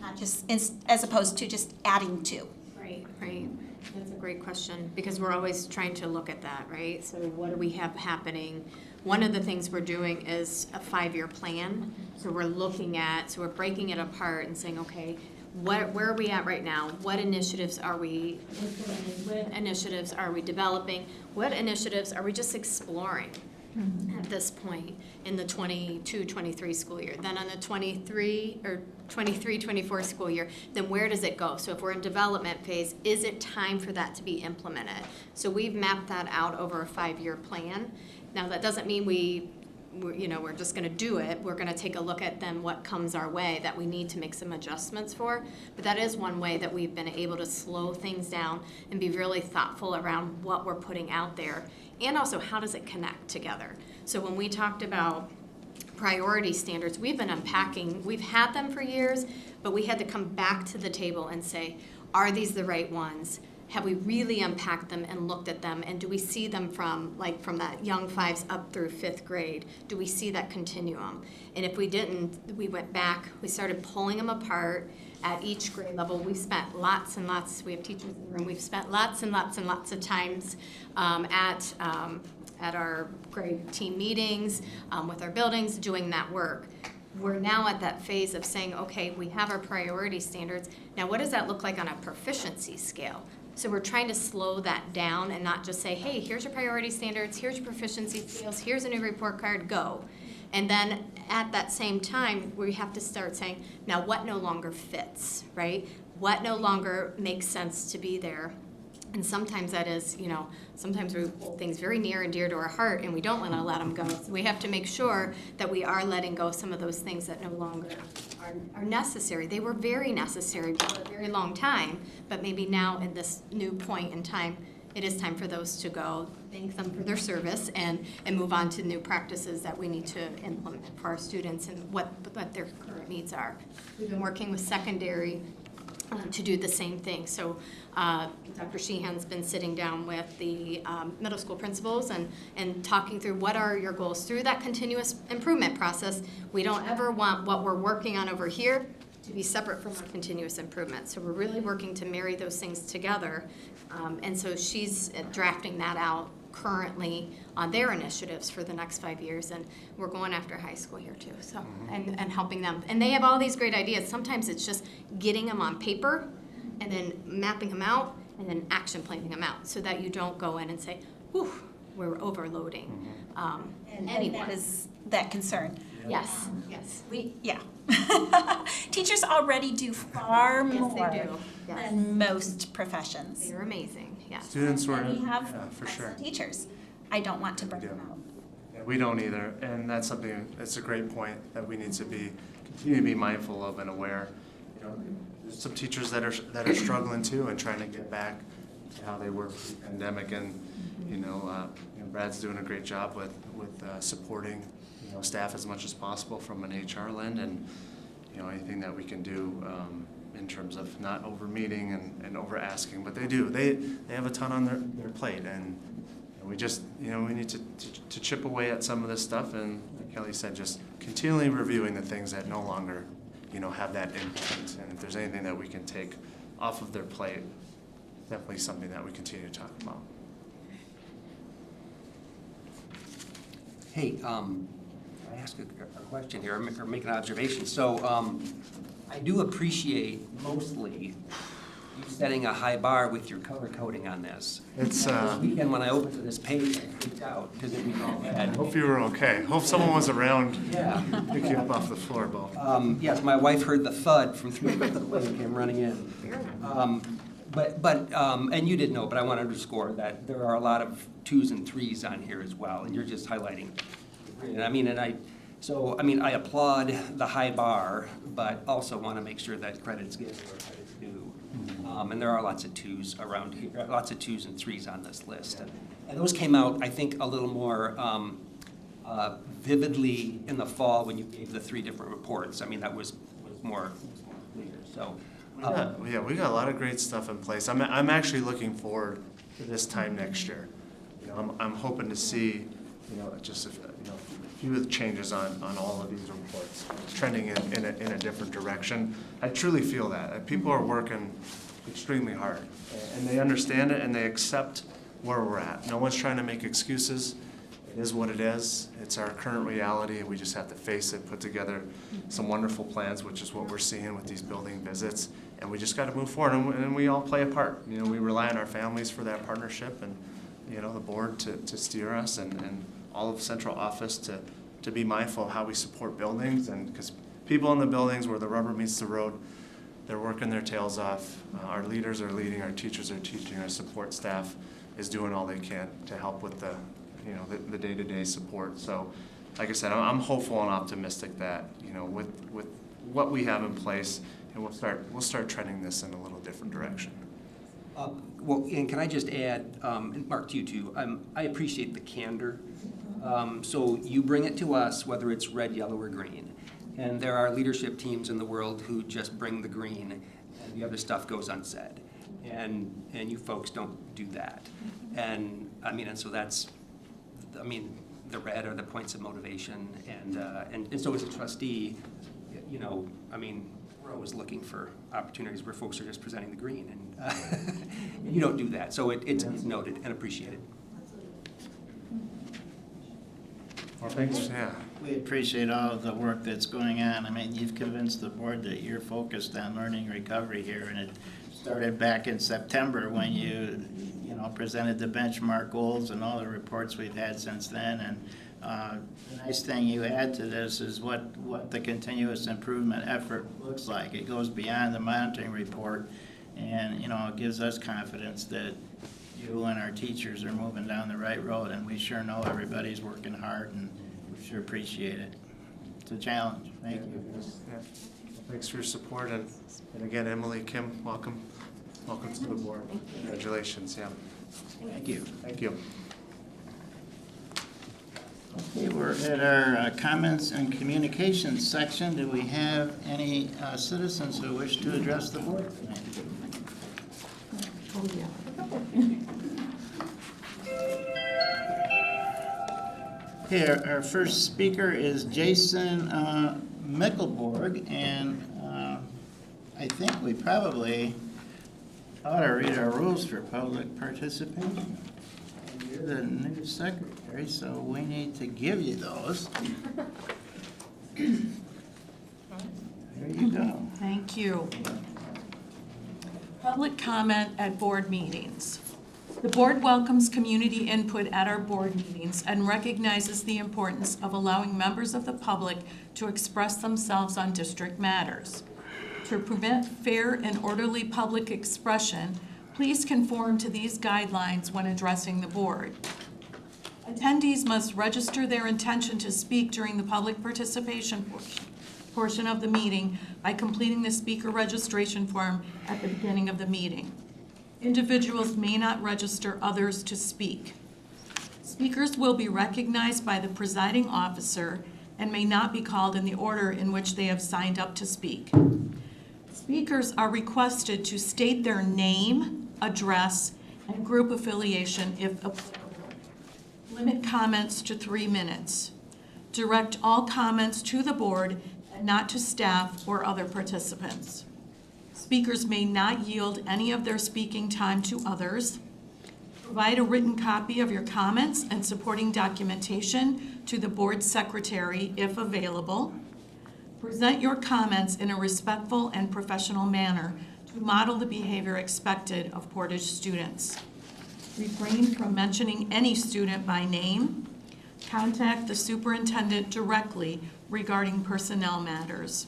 Not just, as opposed to just adding to. Right, right. That's a great question, because we're always trying to look at that, right? So what do we have happening? One of the things we're doing is a 5-year plan. So we're looking at, so we're breaking it apart and saying, okay, where are we at right now? What initiatives are we implementing? What initiatives are we developing? What initiatives are we just exploring at this point in the 22-23 school year? Then on the 23-24 school year, then where does it go? So if we're in development phase, is it time for that to be implemented? So we've mapped that out over a 5-year plan. Now, that doesn't mean we're just going to do it. We're going to take a look at then what comes our way that we need to make some adjustments for. But that is one way that we've been able to slow things down and be really thoughtful around what we're putting out there. And also, how does it connect together? So when we talked about priority standards, we've been unpacking. We've had them for years, but we had to come back to the table and say, are these the right ones? Have we really unpacked them and looked at them? And do we see them from that young 5s up through 5th grade? Do we see that continuum? And if we didn't, we went back, we started pulling them apart at each grade level. We spent lots and lots, we have teachers in the room, we've spent lots and lots and lots of times at our grade team meetings with our buildings doing that work. We're now at that phase of saying, okay, we have our priority standards. Now, what does that look like on a proficiency scale? So we're trying to slow that down and not just say, hey, here's your priority standards, here's your proficiency skills, here's a new report card, go. And then at that same time, we have to start saying, now what no longer fits, right? What no longer makes sense to be there? And sometimes that is, sometimes we hold things very near and dear to our heart and we don't want to let them go. So we have to make sure that we are letting go some of those things that no longer are necessary. They were very necessary for a very long time, but maybe now in this new point in time, it is time for those to go. Thank them for their service and move on to new practices that we need to implement for our students and what their current needs are. We've been working with secondary to do the same thing. So Dr. Sheehan's been sitting down with the middle school principals and talking through what are your goals through that continuous improvement process. We don't ever want what we're working on over here to be separate from our continuous improvement. So we're really working to marry those things together. And so she's drafting that out currently on their initiatives for the next 5 years, and we're going after high school here too, so and helping them. And they have all these great ideas. Sometimes it's just getting them on paper and then mapping them out and then action planning them out so that you don't go in and say, whew, we're overloading. And that is that concern. Yes, yes. Teachers already do far more Yes, they do. Yes. than most professions. They're amazing, yes. Students were, We have yeah, for sure. excellent teachers. I don't want to burn do. them out. Yeah, we don't either, and that's a great point that we need to continue to be mindful of and aware. There's some teachers that are struggling too and trying to get back to how they were pre-pandemic, and Brad's doing a great job with supporting staff as much as possible from an HR lens, and anything that we can do in terms of not over meeting and over asking, but they have a ton on their plate, and we just we need to chip away at some of this stuff, and like Kelly said, just continually reviewing the things that no longer have that impact, and if there's anything that we can take off of their plate, definitely something that we continue to talk about. Hey, I ask a question here, or make an observation. So I do appreciate mostly you setting a high bar with your color coding on this. It's This weekend when I opened to this page, I freaked out because it was all red. hope you were okay. Hope someone was around Yeah. to pick you up off the floor, Bo. Yes, my wife heard the thud from 3 feet away and came running in. And you didn't know, but I want to underscore that there are a lot of 2s and 3s on here as well, and you're just highlighting. And I So, I mean, I applaud the high bar, but also want to make sure that credit's given where credit's due. And there are lots of twos around here, lots of twos and threes on this list. And those came out, I think, a little more vividly in the fall when you gave the 3 different reports. I mean, that was more clear, so. Yeah, we got a lot of great stuff in place. I'm actually looking forward to this time next year. You know, I'm hoping to see, you know, just a few of the changes on all of these reports, trending in a different direction. I truly feel that. People are working extremely hard, and they understand it, and they accept where we're at. No one's trying to make excuses. It is what it is. It's our current reality, and we just have to face it, put together some wonderful plans, which is what we're seeing with these building visits, and we just got to move forward, and we all play a part. You know, we rely on our families for that partnership, and, you know, the board to steer us, and all of central office to be mindful of how we support buildings, and because people in the buildings where the rubber meets the road, they're working their tails off. Our leaders are leading, our teachers are teaching, our support staff is doing all they can to help with the, you know, the day-to-day support. So, like I said, I'm hopeful and optimistic that, you know, with what we have in place, and we'll start trending this in a little different direction. Well, and can I just add, and Mark, to you too, I appreciate the candor. So you bring it to us, whether it's red, yellow, or green. And there are leadership teams in the world who just bring the green, and the other stuff goes unsaid. And you folks don't do that. And I mean, and so that's, I mean, the red are the points of motivation, and so as a trustee, you know, I mean, we're always looking for opportunities where folks are just presenting the green, and you don't do that. So it's noted and appreciated. Well, thanks. Yeah. We appreciate all of the work that's going on. I mean, you've convinced the board that you're focused on learning recovery here, and it started back in September when you know, presented the benchmark goals and all the reports we've had since then. And the nice thing you add to this is what the continuous improvement effort looks like. It goes beyond the monitoring report, and, you know, it gives us confidence that you and our teachers are moving down the right road, and we sure know everybody's working hard, and we sure appreciate it. It's a challenge. Thank you. Yeah. Thanks for your support, and again, Emily, Kim, welcome to the board. Congratulations. Yeah. Thank you. Thank you. Okay, we're at our comments and communications section. Do we have any citizens who wish to address the board tonight? Oh, yeah. Okay, our first speaker is Jason Mickelborg, and I think we probably ought to read our rules for public participation. You're the new secretary, so we need to give you those. There you go. Thank you. Public comment at board meetings. The board welcomes community input at our board meetings and recognizes the importance of allowing members of the public to express themselves on district matters. To prevent fair and orderly public expression, please conform to these guidelines when addressing the board. Attendees must register their intention to speak during the public participation portion of the meeting by completing the speaker registration form at the beginning of the meeting. Individuals may not register others to speak. Speakers will be recognized by the presiding officer and may not be called in the order in which they have signed up to speak. Speakers are requested to state their name, address, and group affiliation if applicable. Limit comments to 3 minutes. Direct all comments to the board and not to staff or other participants. Speakers may not yield any of their speaking time to others. Provide a written copy of your comments and supporting documentation to the board secretary if available. Present your comments in a respectful and professional manner to model the behavior expected of Portage students. Refrain from mentioning any student by name. Contact the superintendent directly regarding personnel matters.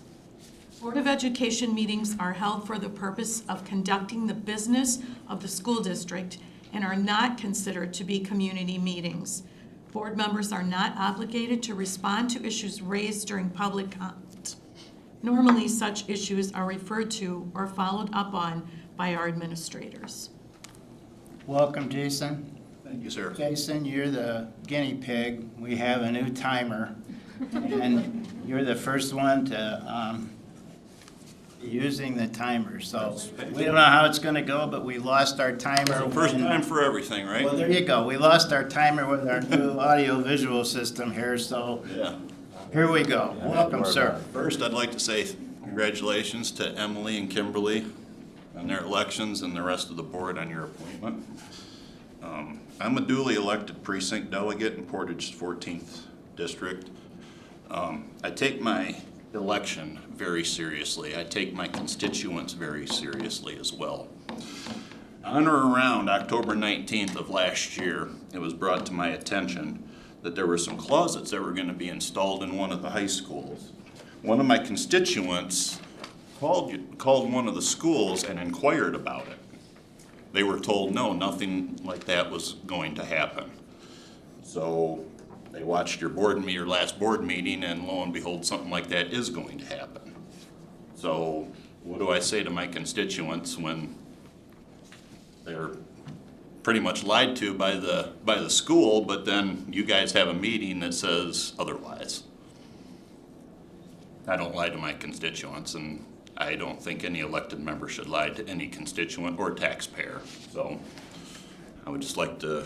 Board of Education meetings are held for the purpose of conducting the business of the school district and are not considered to be community meetings. Board members are not obligated to respond to issues raised during public comment. Normally, such issues are referred to or followed up on by our administrators. Welcome, Jason. Thank you, sir. Jason, you're the guinea pig. We have a new timer, and you're the first one to using the timer. So we don't know how it's going to go, but we lost our timer. First time for everything, right? Well, there you go. We lost our timer with our new audio-visual system here, so Yeah. here we go. Welcome, sir. First, I'd like to say congratulations to Emily and Kimberly on their elections and the rest of the board on your appointment. I'm a duly elected precinct delegate in Portage's 14th district. I take my election very seriously. I take my constituents very seriously as well. On or around October 19th of last year, it was brought to my attention that there were some closets that were going to be installed in one of the high schools. One of my constituents called one of the schools and inquired about it. They were told, no, nothing like that was going to happen. So they watched your last board meeting, and lo and behold, something like that is going to happen. So what do I say to my constituents when they're pretty much lied to by the school, but then you guys have a meeting that says otherwise? I don't lie to my constituents, and I don't think any elected member should lie to any constituent or taxpayer. So I would just like to,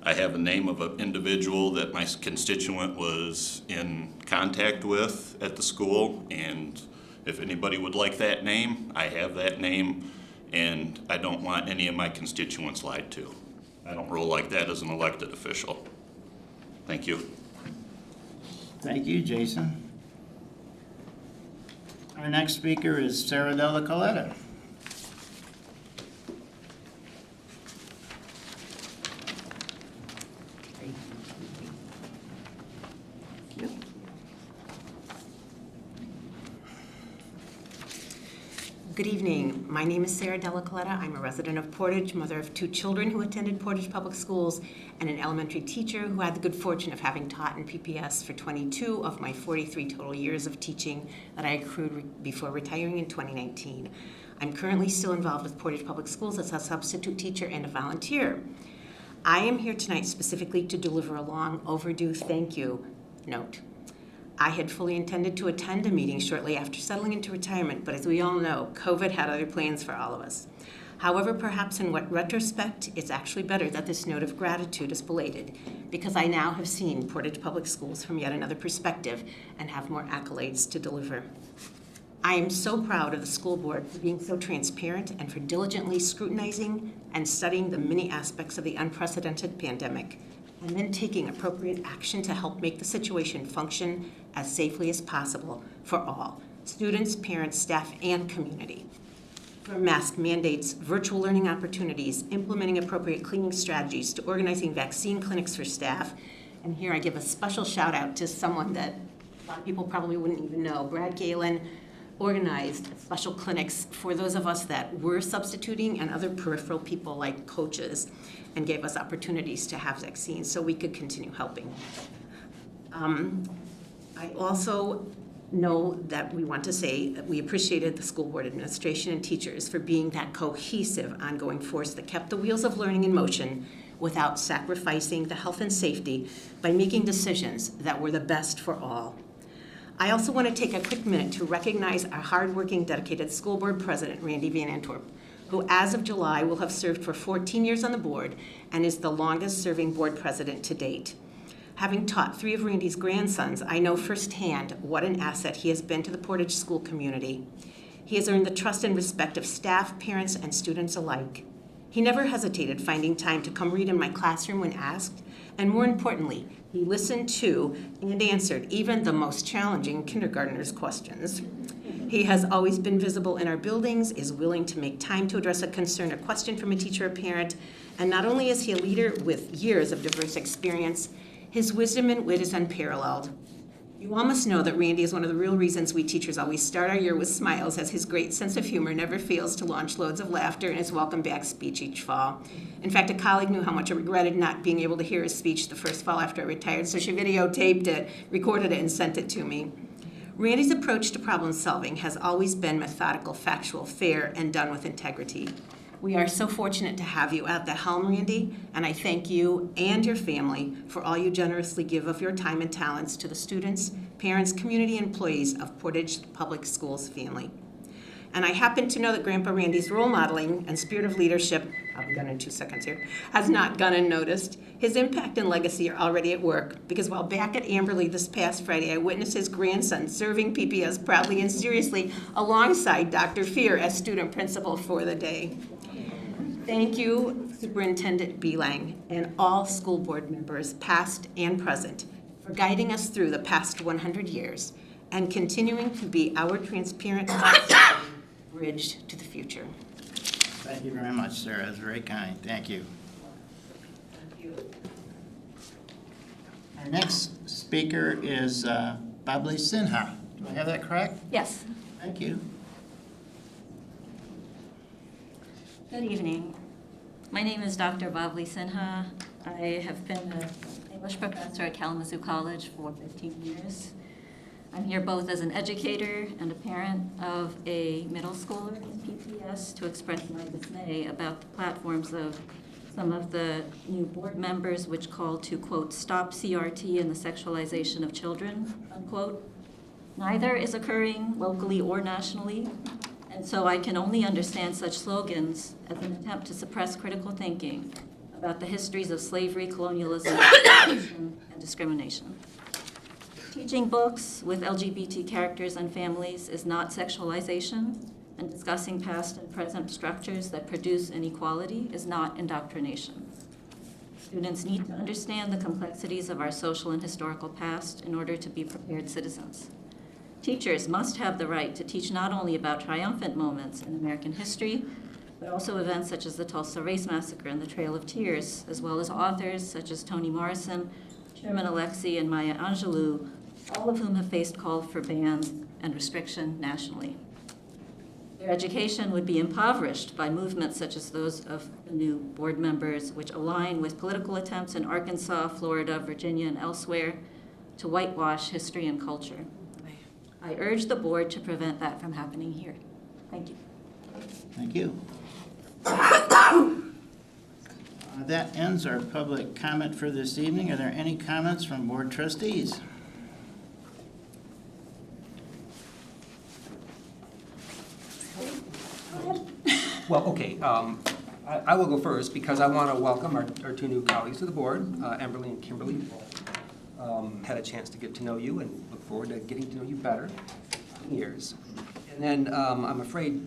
I have a name of an individual that my constituent was in contact with at the school, and if anybody would like that name, I have that name, and I don't want any of my constituents lied to. I don't roll like that as an elected official. Thank you. Thank you, Jason. Our next speaker is Sarah Della Coletta. Good evening. My name is Sarah Della Coletta. I'm a resident of Portage, mother of 2 children who attended Portage Public Schools, and an elementary teacher who had the good fortune of having taught in PPS for 22 of my 43 total years of teaching that I accrued before retiring in 2019. I'm currently still involved with Portage Public Schools as a substitute teacher and a volunteer. I am here tonight specifically to deliver a long overdue thank you note. I had fully intended to attend a meeting shortly after settling into retirement, but as we all know, COVID had other plans for all of us. However, perhaps in retrospect, it's actually better that this note of gratitude is belated, because I now have seen Portage Public Schools from yet another perspective and have more accolades to deliver. I am so proud of the school board for being so transparent and for diligently scrutinizing and studying the many aspects of the unprecedented pandemic, and then taking appropriate action to help make the situation function as safely as possible for all, students, parents, staff, and community. From mask mandates, virtual learning opportunities, implementing appropriate cleaning strategies, to organizing vaccine clinics for staff. And here I give a special shout out to someone that a lot of people probably wouldn't even know. Brad Galen organized special clinics for those of us that were substituting and other peripheral people like coaches, and gave us opportunities to have vaccines so we could continue helping. I also know that we want to say that we appreciated the school board administration and teachers for being that cohesive, ongoing force that kept the wheels of learning in motion without sacrificing the health and safety by making decisions that were the best for all. I also want to take a quick minute to recognize our hardworking, dedicated school board president, Randy Van Antwerp, who as of July will have served for 14 years on the board and is the longest serving board president to date. Having taught 3 of Randy's grandsons, I know firsthand what an asset he has been to the Portage school community. He has earned the trust and respect of staff, parents, and students alike. He never hesitated finding time to come read in my classroom when asked, and more importantly, he listened to and answered even the most challenging kindergartners' questions. He has always been visible in our buildings, is willing to make time to address a concern or question from a teacher or parent, and not only is he a leader with years of diverse experience, his wisdom and wit is unparalleled. You all must know that Randy is one of the real reasons we teachers always start our year with smiles, as his great sense of humor never fails to launch loads of laughter in his welcome back speech each fall. In fact, a colleague knew how much I regretted not being able to hear his speech the first fall after I retired, so she videotaped it, recorded it, and sent it to me. Randy's approach to problem solving has always been methodical, factual, fair, and done with integrity. We are so fortunate to have you at the helm, Randy, and I thank you and your family for all you generously give of your time and talents to the students, parents, community, and employees of Portage Public Schools family. And I happen to know that Grandpa Randy's role modeling and spirit of leadership, I'll be done in 2 seconds here, has not gone unnoticed. His impact and legacy are already at work, because while back at Amberley this past Friday, I witnessed his grandson serving PPS proudly and seriously alongside Dr. Fear as student principal for the day. Thank you, Superintendent Beelang, and all school board members, past and present, for guiding us through the past 100 years and continuing to be our transparent bridge to the future. Thank you very much, Sarah. That's very kind. Thank you. Our next speaker is Babli Sinha. Do I have that correct? Yes. Thank you. Good evening. My name is Dr. Babli Sinha. I have been an English professor at Kalamazoo College for 15 years. I'm here both as an educator and a parent of a middle schooler in PPS to express my dismay about the platforms of some of the new board members, which call to, quote, stop CRT and the sexualization of children, unquote. Neither is occurring locally or nationally. And so I can only understand such slogans as an attempt to suppress critical thinking about the histories of slavery, colonialism, and discrimination. Teaching books with LGBT characters and families is not sexualization, and discussing past and present structures that produce inequality is not indoctrination. Students need to understand the complexities of our social and historical past in order to be prepared citizens. Teachers must have the right to teach not only about triumphant moments in American history, but also events such as the Tulsa Race Massacre and the Trail of Tears, as well as authors such as Toni Morrison, Sherman Alexie, and Maya Angelou, all of whom have faced calls for bans and restriction nationally. Their education would be impoverished by movements such as those of the new board members, which align with political attempts in Arkansas, Florida, Virginia, and elsewhere to whitewash history and culture. I urge the board to prevent that from happening here. Thank you. Thank you. That ends our public comment for this evening. Are there any comments from board trustees? Well, okay, I will go first because I want to welcome our 2 new colleagues to the board, Amberly and Kimberly. Had a chance to get to know you and look forward to getting to know you better in years. And then I'm afraid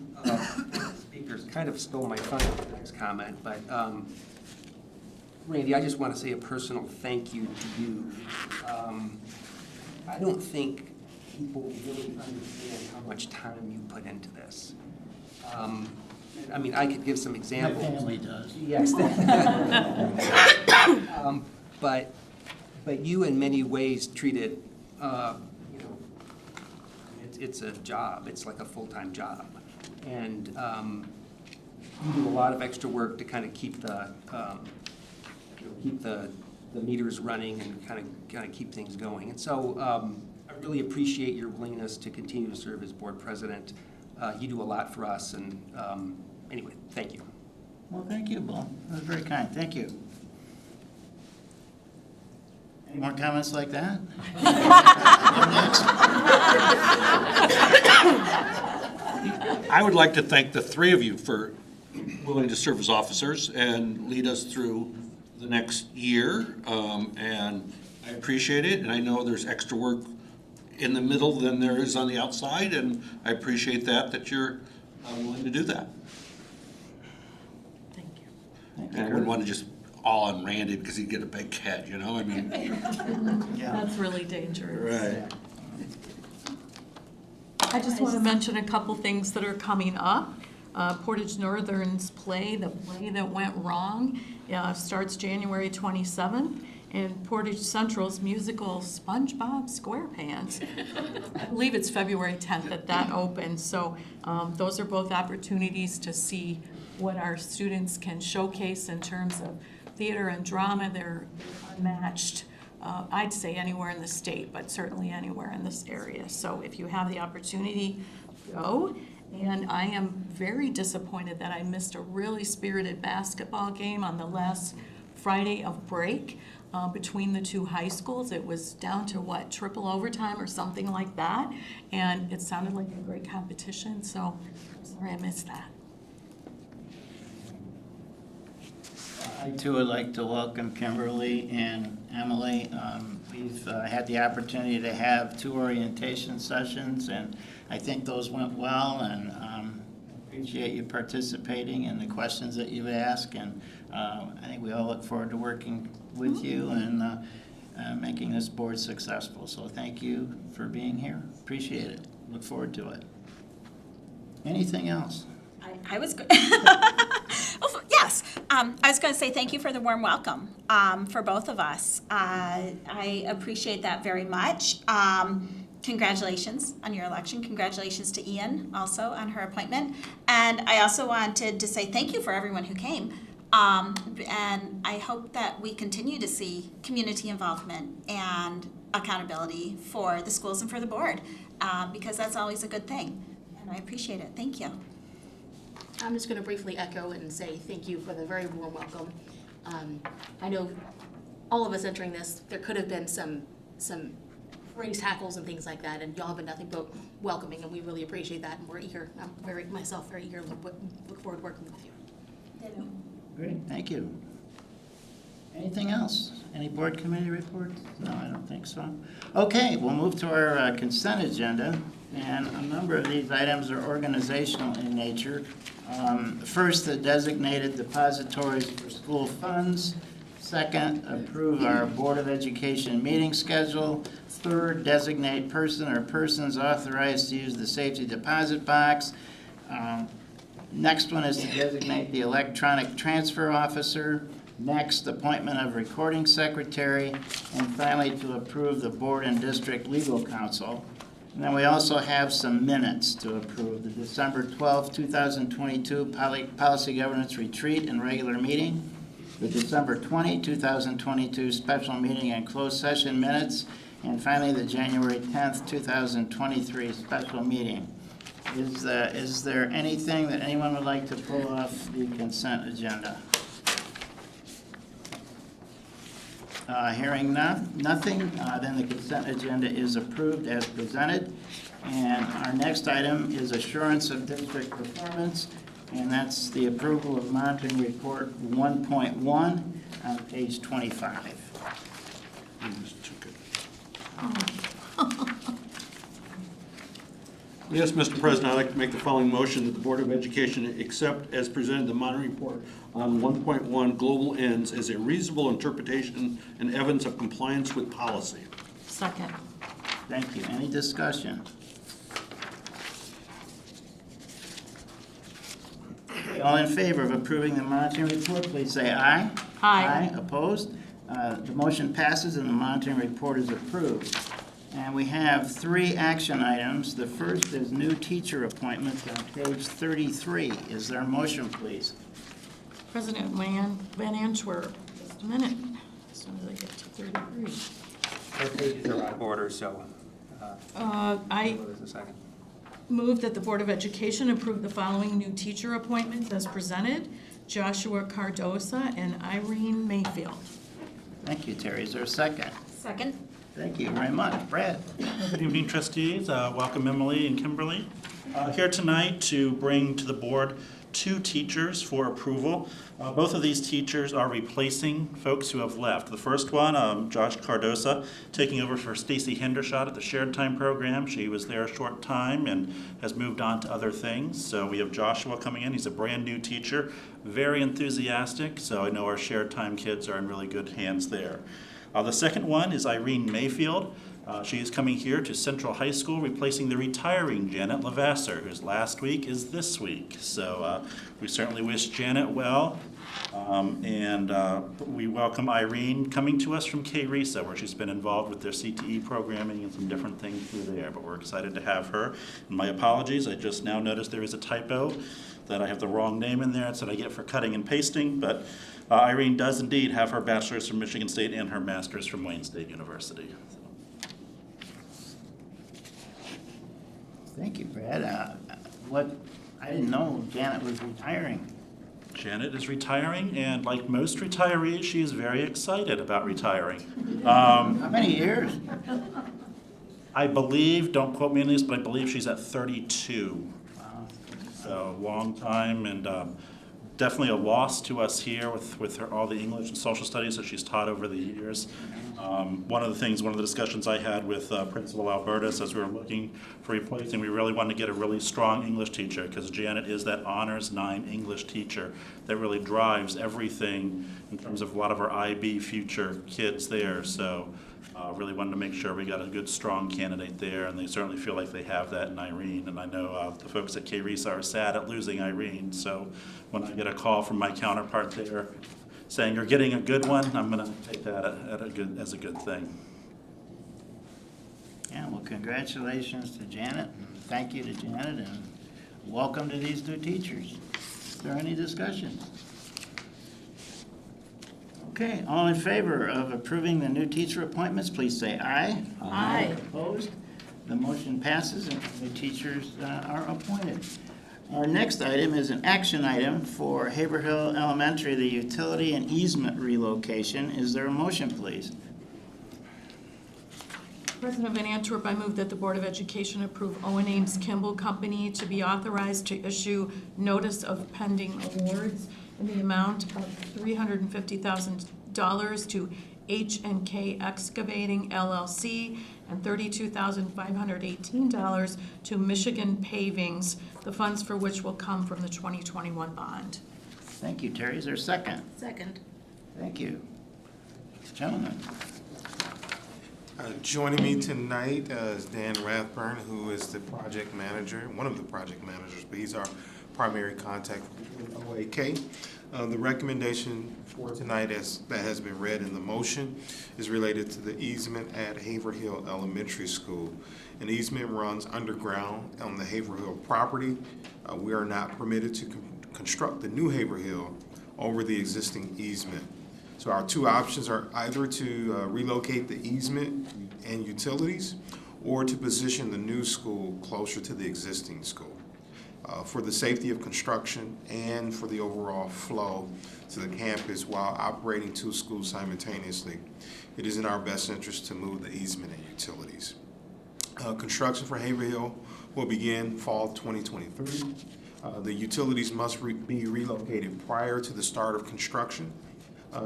speakers kind of stole my thunder with the next comment, but Randy, I just want to say a personal thank you to you. I don't think people really understand how much time you put into this. I mean, I could give some examples. My family does. Yes. But you in many ways treat it, you know, it's a job. It's like a full-time job. And you do a lot of extra work to kind of keep the, keep the meters running and kind of keep things going. And so I really appreciate your willingness to continue to serve as board president. You do a lot for us, and anyway, thank you. Well, thank you, Bill. That was very kind. Thank you. Any more comments like that? I would like to thank the 3 of you for willing to serve as officers and lead us through the next year. And I appreciate it, and I know there's extra work in the middle than there is on the outside, and I appreciate that you're willing to do that. Thank you. And I wouldn't want to just all on Randy because he'd get a big head, you know? I mean, Yeah. That's really dangerous. right. I just want to mention a couple things that are coming up. Portage Northern's play, The Play That Went Wrong, starts January 27th. and Portage Central's musical SpongeBob SquarePants. I believe it's February 10th that opens, so those are both opportunities to see what our students can showcase in terms of theater and drama. They're unmatched, I'd say anywhere in the state, but certainly anywhere in this area. So if you have the opportunity, go. And I am very disappointed that I missed a really spirited basketball game on the last Friday of break between the two high schools. It was down to what, triple overtime or something like that, and it sounded like a great competition, so I'm sorry I missed that. I too would like to welcome Kimberly and Emily. We've had the opportunity to have 2 orientation sessions, and I think those went well, and appreciate you participating and the questions that you've asked, and I think we all look forward to working with you and making this board successful. So thank you for being here. Appreciate it. Look forward to it. Anything else? I was yes. I was going to say thank you for the warm welcome for both of us. I appreciate that very much. Congratulations on your election. Congratulations to Ian also on her appointment. And I also wanted to say thank you for everyone who came. And I hope that we continue to see community involvement and accountability for the schools and for the board, because that's always a good thing. And I appreciate it. Thank you. I'm just going to briefly echo and say thank you for the very warm welcome. I know all of us entering this, there could have been some raised hackles and things like that, and y'all have been nothing but welcoming, and we really appreciate that, and we're eager. I'm very eager to look forward to working with you. Great, thank you. Anything else? Any board committee reports? No, I don't think so. Okay, we'll move to our consent agenda, and a number of these items are organizational in nature. First, the designated depositories for school funds. Second, approve our Board of Education meeting schedule. Third, designate person or persons authorized to use the safety deposit box. Next one is to designate the electronic transfer officer. Next, appointment of recording secretary. And finally, to approve the board and district legal counsel. And then we also have some minutes to approve. The December 12, 2022 Policy Governance Retreat and regular meeting. The December 20, 2022 special meeting and closed session minutes. And finally, the January 10th, 2023 special meeting. Is there anything that anyone would like to pull off the consent agenda? Hearing nothing, then the consent agenda is approved as presented. And our next item is assurance of district performance, and that's the approval of monitoring report 1.1 on page 25. Yes, Mr. President, I'd like to make the following motion that the Board of Education accept as presented the monitoring report on 1.1 global ends as a reasonable interpretation and evidence of compliance with policy. Second. Thank you. Any discussion? All in favor of approving the monitoring report, please say aye. Aye. Opposed? The motion passes and the monitoring report is approved. And we have 3 action items. The first is new teacher appointments on page 33. Is there a motion, please? President Van Antwerp, just a minute, as soon as I get to 33. Our pages are out of order, so. I There's a second. move that the Board of Education approve the following new teacher appointments as presented: Joshua Cardosa and Irene Mayfield. Thank you, Terry. Is there a second? Second. Thank you very much. Brad? Good evening, trustees. Welcome, Emily and Kimberly. Here tonight to bring to the board 2 teachers for approval. Both of these teachers are replacing folks who have left. The first one, Josh Cardosa, taking over for Stacy Hendershot at the Shared Time program. She was there a short time and has moved on to other things. So we have Joshua coming in. He's a brand new teacher, very enthusiastic. So I know our Shared Time kids are in really good hands there. The second one is Irene Mayfield. She is coming here to Central High School, replacing the retiring Janet Lavasser, whose last week is this week. So we certainly wish Janet well. And we welcome Irene coming to us from K-RESA, where she's been involved with their CTE programming and some different things through there. But we're excited to have her. And my apologies, I just now noticed there is a typo that I have the wrong name in there. That's what I get for cutting and pasting. But Irene does indeed have her bachelor's from Michigan State and her master's from Wayne State University. Thank you, Brad. I didn't know Janet was retiring. Janet is retiring, and like most retirees, she is very excited about retiring. How many years? I believe, don't quote me on this, but I believe she's at 32. So long time, and definitely a loss to us here with her, all the English and social studies that she's taught over the years. One of the discussions I had with Principal Albertus as we were looking for replacing, we really wanted to get a really strong English teacher, because Janet is that Honors 9 English teacher that really drives everything in terms of a lot of our IB future kids there. So really wanted to make sure we got a good, strong candidate there, and they certainly feel like they have that in Irene. And I know the folks at K-RESA are sad at losing Irene, so when I get a call from my counterpart there saying you're getting a good one, I'm going to take that as a good thing. Yeah, well, congratulations to Janet, and thank you to Janet, and welcome to these new teachers. Is there any discussion? Okay, all in favor of approving the new teacher appointments, please say aye. Aye. Opposed? The motion passes and the teachers are appointed. Our next item is an action item for Haverhill Elementary, the utility and easement relocation. Is there a motion, please? President Van Antwerp, I move that the Board of Education approve Owen Ames Kimball Company to be authorized to issue notice of pending awards in the amount of $350,000 to H&K Excavating LLC and $32,518 to Michigan Pavings, the funds for which will come from the 2021 bond. Thank you, Terry. Is there a second? Second. Thank you. Gentlemen. Joining me tonight is Dan Rathburn, who is the project manager, one of the project managers, but he's our primary contact with OAK. The recommendation for tonight that has been read in the motion is related to the easement at Haverhill Elementary School. An easement runs underground on the Haverhill property. We are not permitted to construct the new Haverhill over the existing easement. So our two options are either to relocate the easement and utilities, or to position the new school closer to the existing school. For the safety of construction and for the overall flow to the campus while operating two schools simultaneously, it is in our best interest to move the easement and utilities. Construction for Haverhill will begin fall 2023. The utilities must be relocated prior to the start of construction.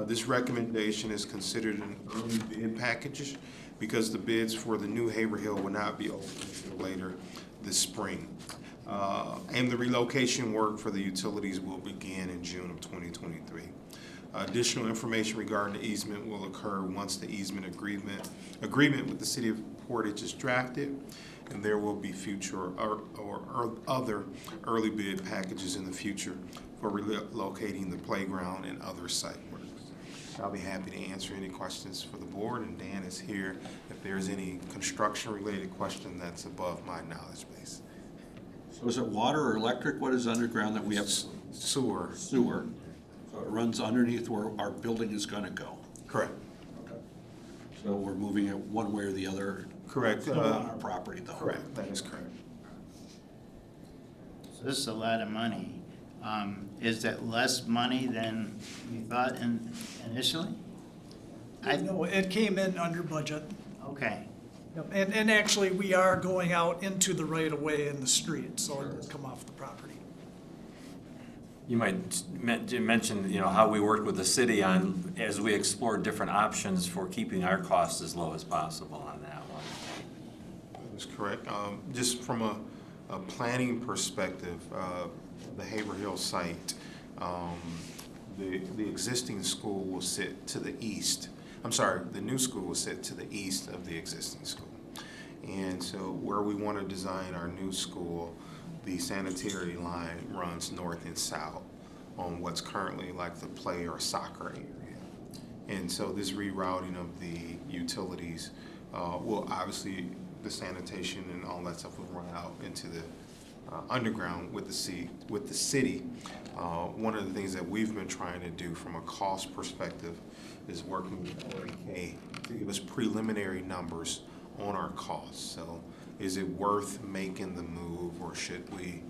This recommendation is considered an early bid package because the bids for the new Haverhill will not be open until later this spring. And the relocation work for the utilities will begin in June of 2023. Additional information regarding the easement will occur once the easement agreement with the City of Portage is drafted, and there will be future or other early bid packages in the future for relocating the playground and other site work. I'll be happy to answer any questions for the board, and Dan is here if there's any construction-related question that's above my knowledge base. So is it water or electric? What is underground that we have? Sewer. Sewer. So it runs underneath where our building is going to go? Correct. Okay. So we're moving it one way or the other? Correct. Still on our property, though? Correct. That is correct. So this is a lot of money. Is that less money than we thought initially? No, it came in under budget. Okay. Yep. And actually, we are going out into the right-of-way in the street, so it does come off the property. You might mention, how we worked with the city on, as we explored different options for keeping our costs as low as possible on that one. That is correct. Just from a planning perspective, the Haverhill site, the existing school will sit to the east. I'm sorry, the new school will sit to the east of the existing school. And so where we want to design our new school, the sanitary line runs north and south on what's currently like the play or soccer area. And so this rerouting of the utilities will obviously, the sanitation and all that stuff will run out into the underground with the city. One of the things that we've been trying to do from a cost perspective is working with REK to give us preliminary numbers on our costs. So is it worth making the move, or should we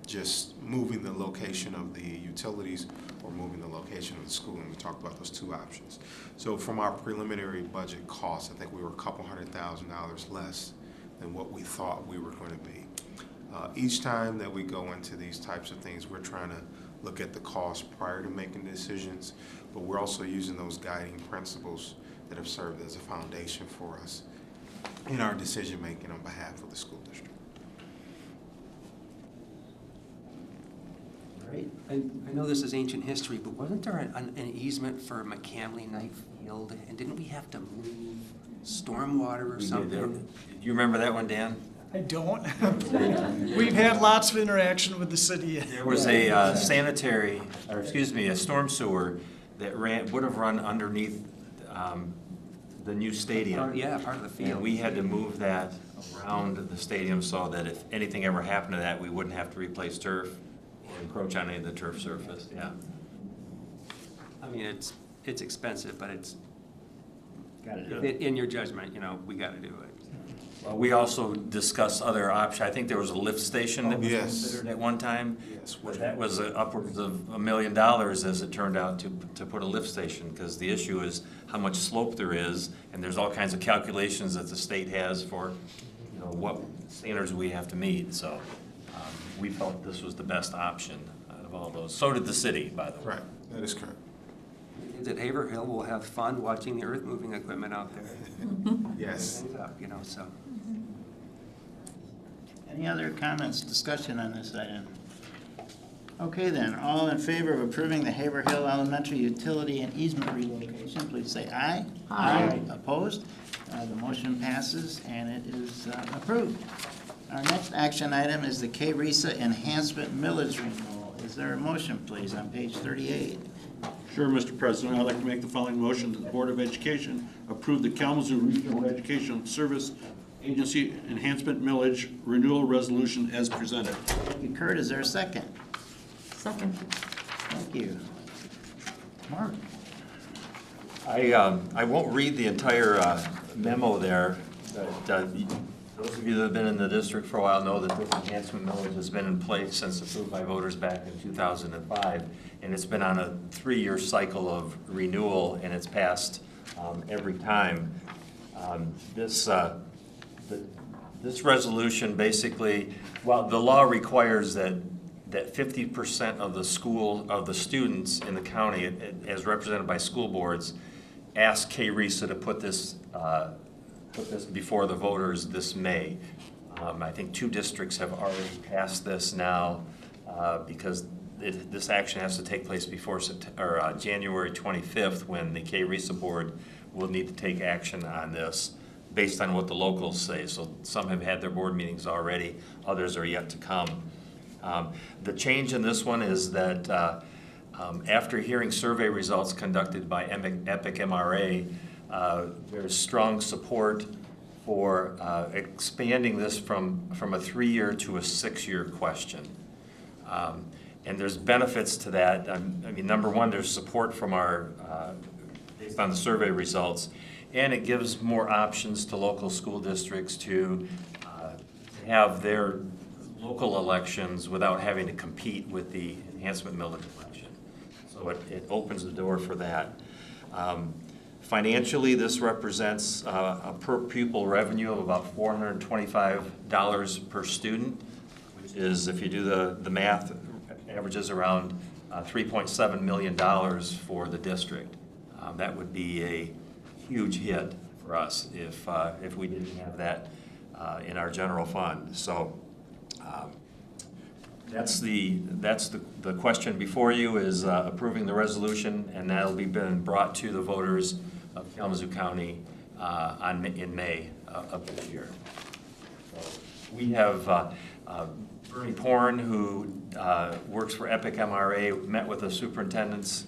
just moving the location of the utilities or moving the location of the school? And we talked about those two options. So from our preliminary budget costs, I think we were a couple $100,000 less than what we thought we were going to be. Each time that we go into these types of things, we're trying to look at the cost prior to making decisions, but we're also using those guiding principles that have served as a foundation for us in our decision making on behalf of the school district. Right. I know this is ancient history, but wasn't there an easement for McCamley Knight Field, and didn't we have to move stormwater or something? Did you remember that one, Dan? I don't. We've had lots of interaction with the city. There was a a storm sewer that would have run underneath the new stadium. Part of the field. And we had to move that around the stadium so that if anything ever happened to that, we wouldn't have to replace turf or encroach on any of the turf surface, yeah. I mean, it's expensive, but it's, Gotta do it. in your judgment, we gotta do it. Well, we also discussed other options. I think there was a lift station that was Yes. considered at one time. Yes. But that was upwards of $1 million, as it turned out, to put a lift station, because the issue is how much slope there is, and there's all kinds of calculations that the state has for, what standards we have to meet. So we felt this was the best option out of all those. So did the city, by the way. Right, that is correct. Kids at Haverhill will have fun watching the earth moving equipment out there. Yes. Things up, so. Any other comments, discussion on this item? Okay then, all in favor of approving the Haverhill Elementary utility and easement relocation, please say aye. Aye. Opposed? The motion passes and it is approved. Our next action item is the K-RESA enhancement millage renewal. Is there a motion, please, on page 38? Sure, Mr. President, I'd like to make the following motion that the Board of Education approve the Kalamazoo Regional Educational Service Agency Enhancement Millage Renewal Resolution as presented. Thank you, Kurt. Is there a second? Second. Thank you. Mark? I won't read the entire memo there, but those of you that have been in the district for a while know that this enhancement millage has been in place since approved by voters back in 2005, and it's been on a 3-year cycle of renewal, and it's passed every time. This resolution basically, well, the law requires that 50% of the students in the county, as represented by school boards, ask K-RESA to put this before the voters this May. I think 2 districts have already passed this now because this action has to take place before January 25th, when the K-RESA board will need to take action on this based on what the locals say. So some have had their board meetings already, others are yet to come. The change in this one is that after hearing survey results conducted by EPIC MRA, there's strong support for expanding this from a 3-year to a 6-year question. And there's benefits to that. I mean, number one, there's support from based on the survey results, and it gives more options to local school districts to have their local elections without having to compete with the enhancement millage election. So it opens the door for that. Financially, this represents a per pupil revenue of about $425 per student, which is, if you do the math, averages around $3.7 million for the district. That would be a huge hit for us if we didn't have that in our general fund. So that's the question before you, is approving the resolution, and that'll be brought to the voters of Kalamazoo County in May of this year. So we have Bernie Porn, who works for Epic MRA, met with the superintendents.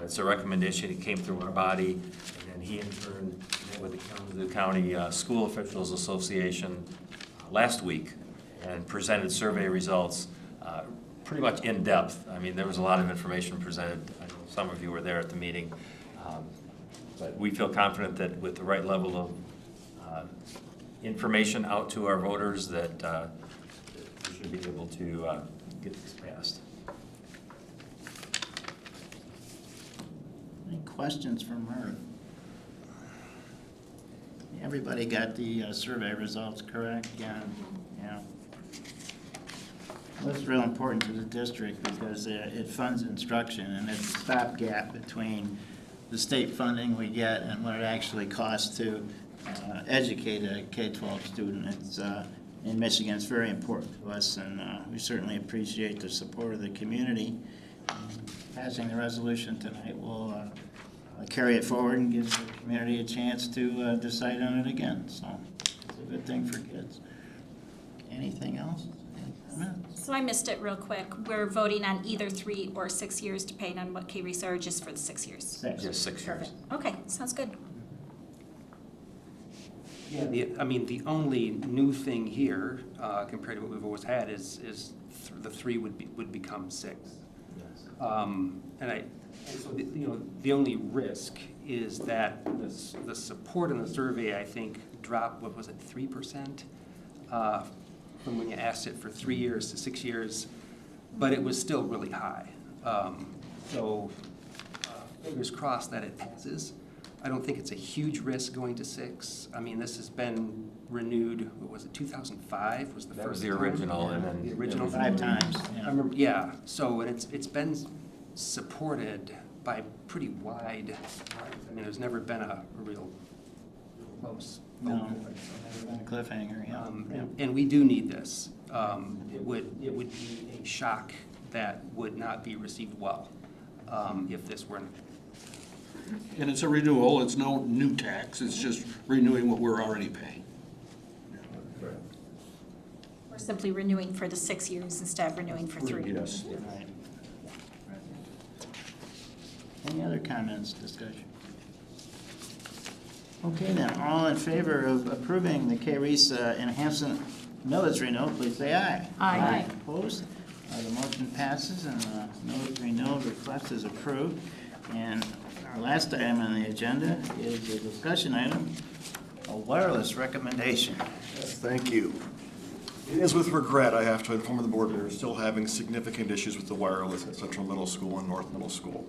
It's a recommendation. It came through our body, and then he in turn met with the Kalamazoo County School Officials Association last week and presented survey results pretty much in depth. I mean, there was a lot of information presented. I know some of you were there at the meeting. But we feel confident that with the right level of information out to our voters that we should be able to get this passed. Any questions from her? Everybody got the survey results correct? Yeah. Well, it's real important to the district because it funds instruction, and it's a stopgap between the state funding we get and what it actually costs to educate a K-12 student. It's in Michigan, it's very important to us, and we certainly appreciate the support of the community. Passing the resolution tonight will carry it forward and give the community a chance to decide on it again. So it's a good thing for kids. Anything else? So I missed it real quick. We're voting on either 3 or 6 years, depending on what K-RESA, or just for the 6 years? 6. Just 6 years. Okay, sounds good. Yeah, the only new thing here, compared to what we've always had, is the 3 would become 6. Yes. So the only risk is that the support in the survey, I think, dropped, what was it, 3%? From when you asked it for 3 years to 6 years, but it was still really high. Fingers crossed that it passes. I don't think it's a huge risk going to 6. I mean, this has been renewed, what was it, 2005 was the first time? That was the original, Yeah, and then the original. 5 times. I remember, yeah, so and it's been supported by pretty wide margins. I mean, there's never been a real close. No, never been a cliffhanger, yeah. And we do need this. It would be a shock that would not be received well if this were. And it's a renewal, it's no new tax, it's just renewing what we're already paying. We're simply renewing for the 6 years instead of renewing for 3. Yes. Right. Any other comments, discussion? Okay, then, all in favor of approving the K-RESA enhancement millage renewal, please say aye. Aye. Opposed? The motion passes and the millage renewal request is approved. And our last item on the agenda is a discussion item, a wireless recommendation. Yes, thank you. It is with regret I have to inform the board we are still having significant issues with the wireless at Central Middle School and North Middle School.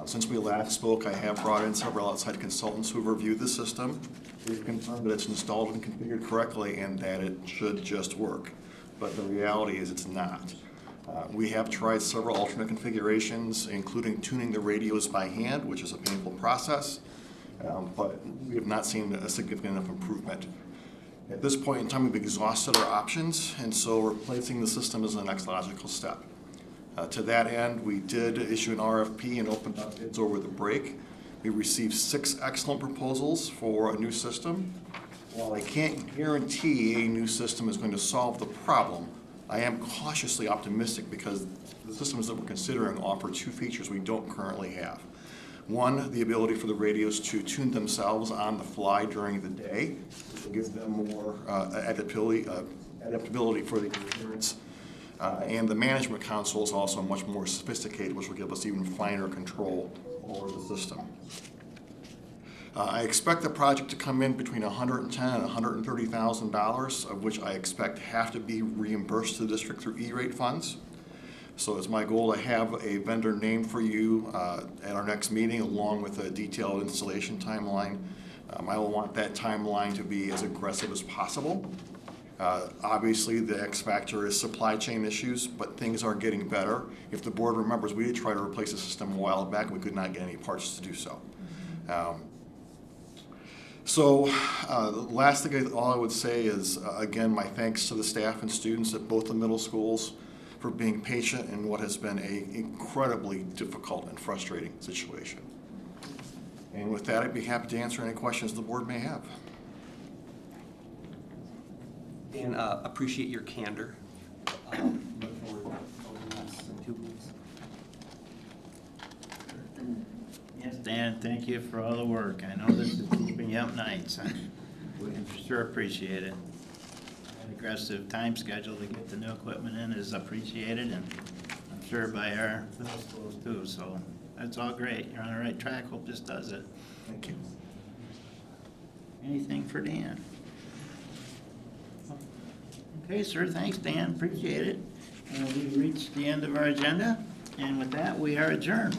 Since we last spoke, I have brought in several outside consultants who have reviewed the system. They've confirmed that it's installed and configured correctly and that it should just work. But the reality is it's not. We have tried several alternate configurations, including tuning the radios by hand, which is a painful process, but we have not seen a significant enough improvement. At this point in time, we've exhausted our options, and so replacing the system is the next logical step. To that end, we did issue an RFP and opened up bids over the break. We received 6 excellent proposals for a new system. While I can't guarantee a new system is going to solve the problem, I am cautiously optimistic because the systems that we're considering offer 2 features we don't currently have. One, the ability for the radios to tune themselves on the fly during the day, which will give them more adaptability for the adherence. And the management console is also much more sophisticated, which will give us even finer control over the system. I expect the project to come in between $110,000 and $130,000, of which I expect have to be reimbursed to the district through E-rate funds. So it's my goal to have a vendor name for you at our next meeting, along with a detailed installation timeline. I will want that timeline to be as aggressive as possible. Obviously, the X factor is supply chain issues, but things are getting better. If the board remembers, we did try to replace the system a while back, and we could not get any parts to do so. The last thing, all I would say is, again, my thanks to the staff and students at both the middle schools for being patient in what has been an incredibly difficult and frustrating situation. And with that, I'd be happy to answer any questions the board may have. Dan, appreciate your candor. Look forward to voting this in 2 weeks. Yes, Dan, thank you for all the work. I know this is keeping you up nights. We sure appreciate it. An aggressive time schedule to get the new equipment in is appreciated, and I'm sure by our middle schools too, so that's all great. You're on the right track. Hope this does it. Thank you. Anything for Dan? Okay, sir, thanks, Dan, appreciate it. We've reached the end of our agenda, and with that, we are adjourned.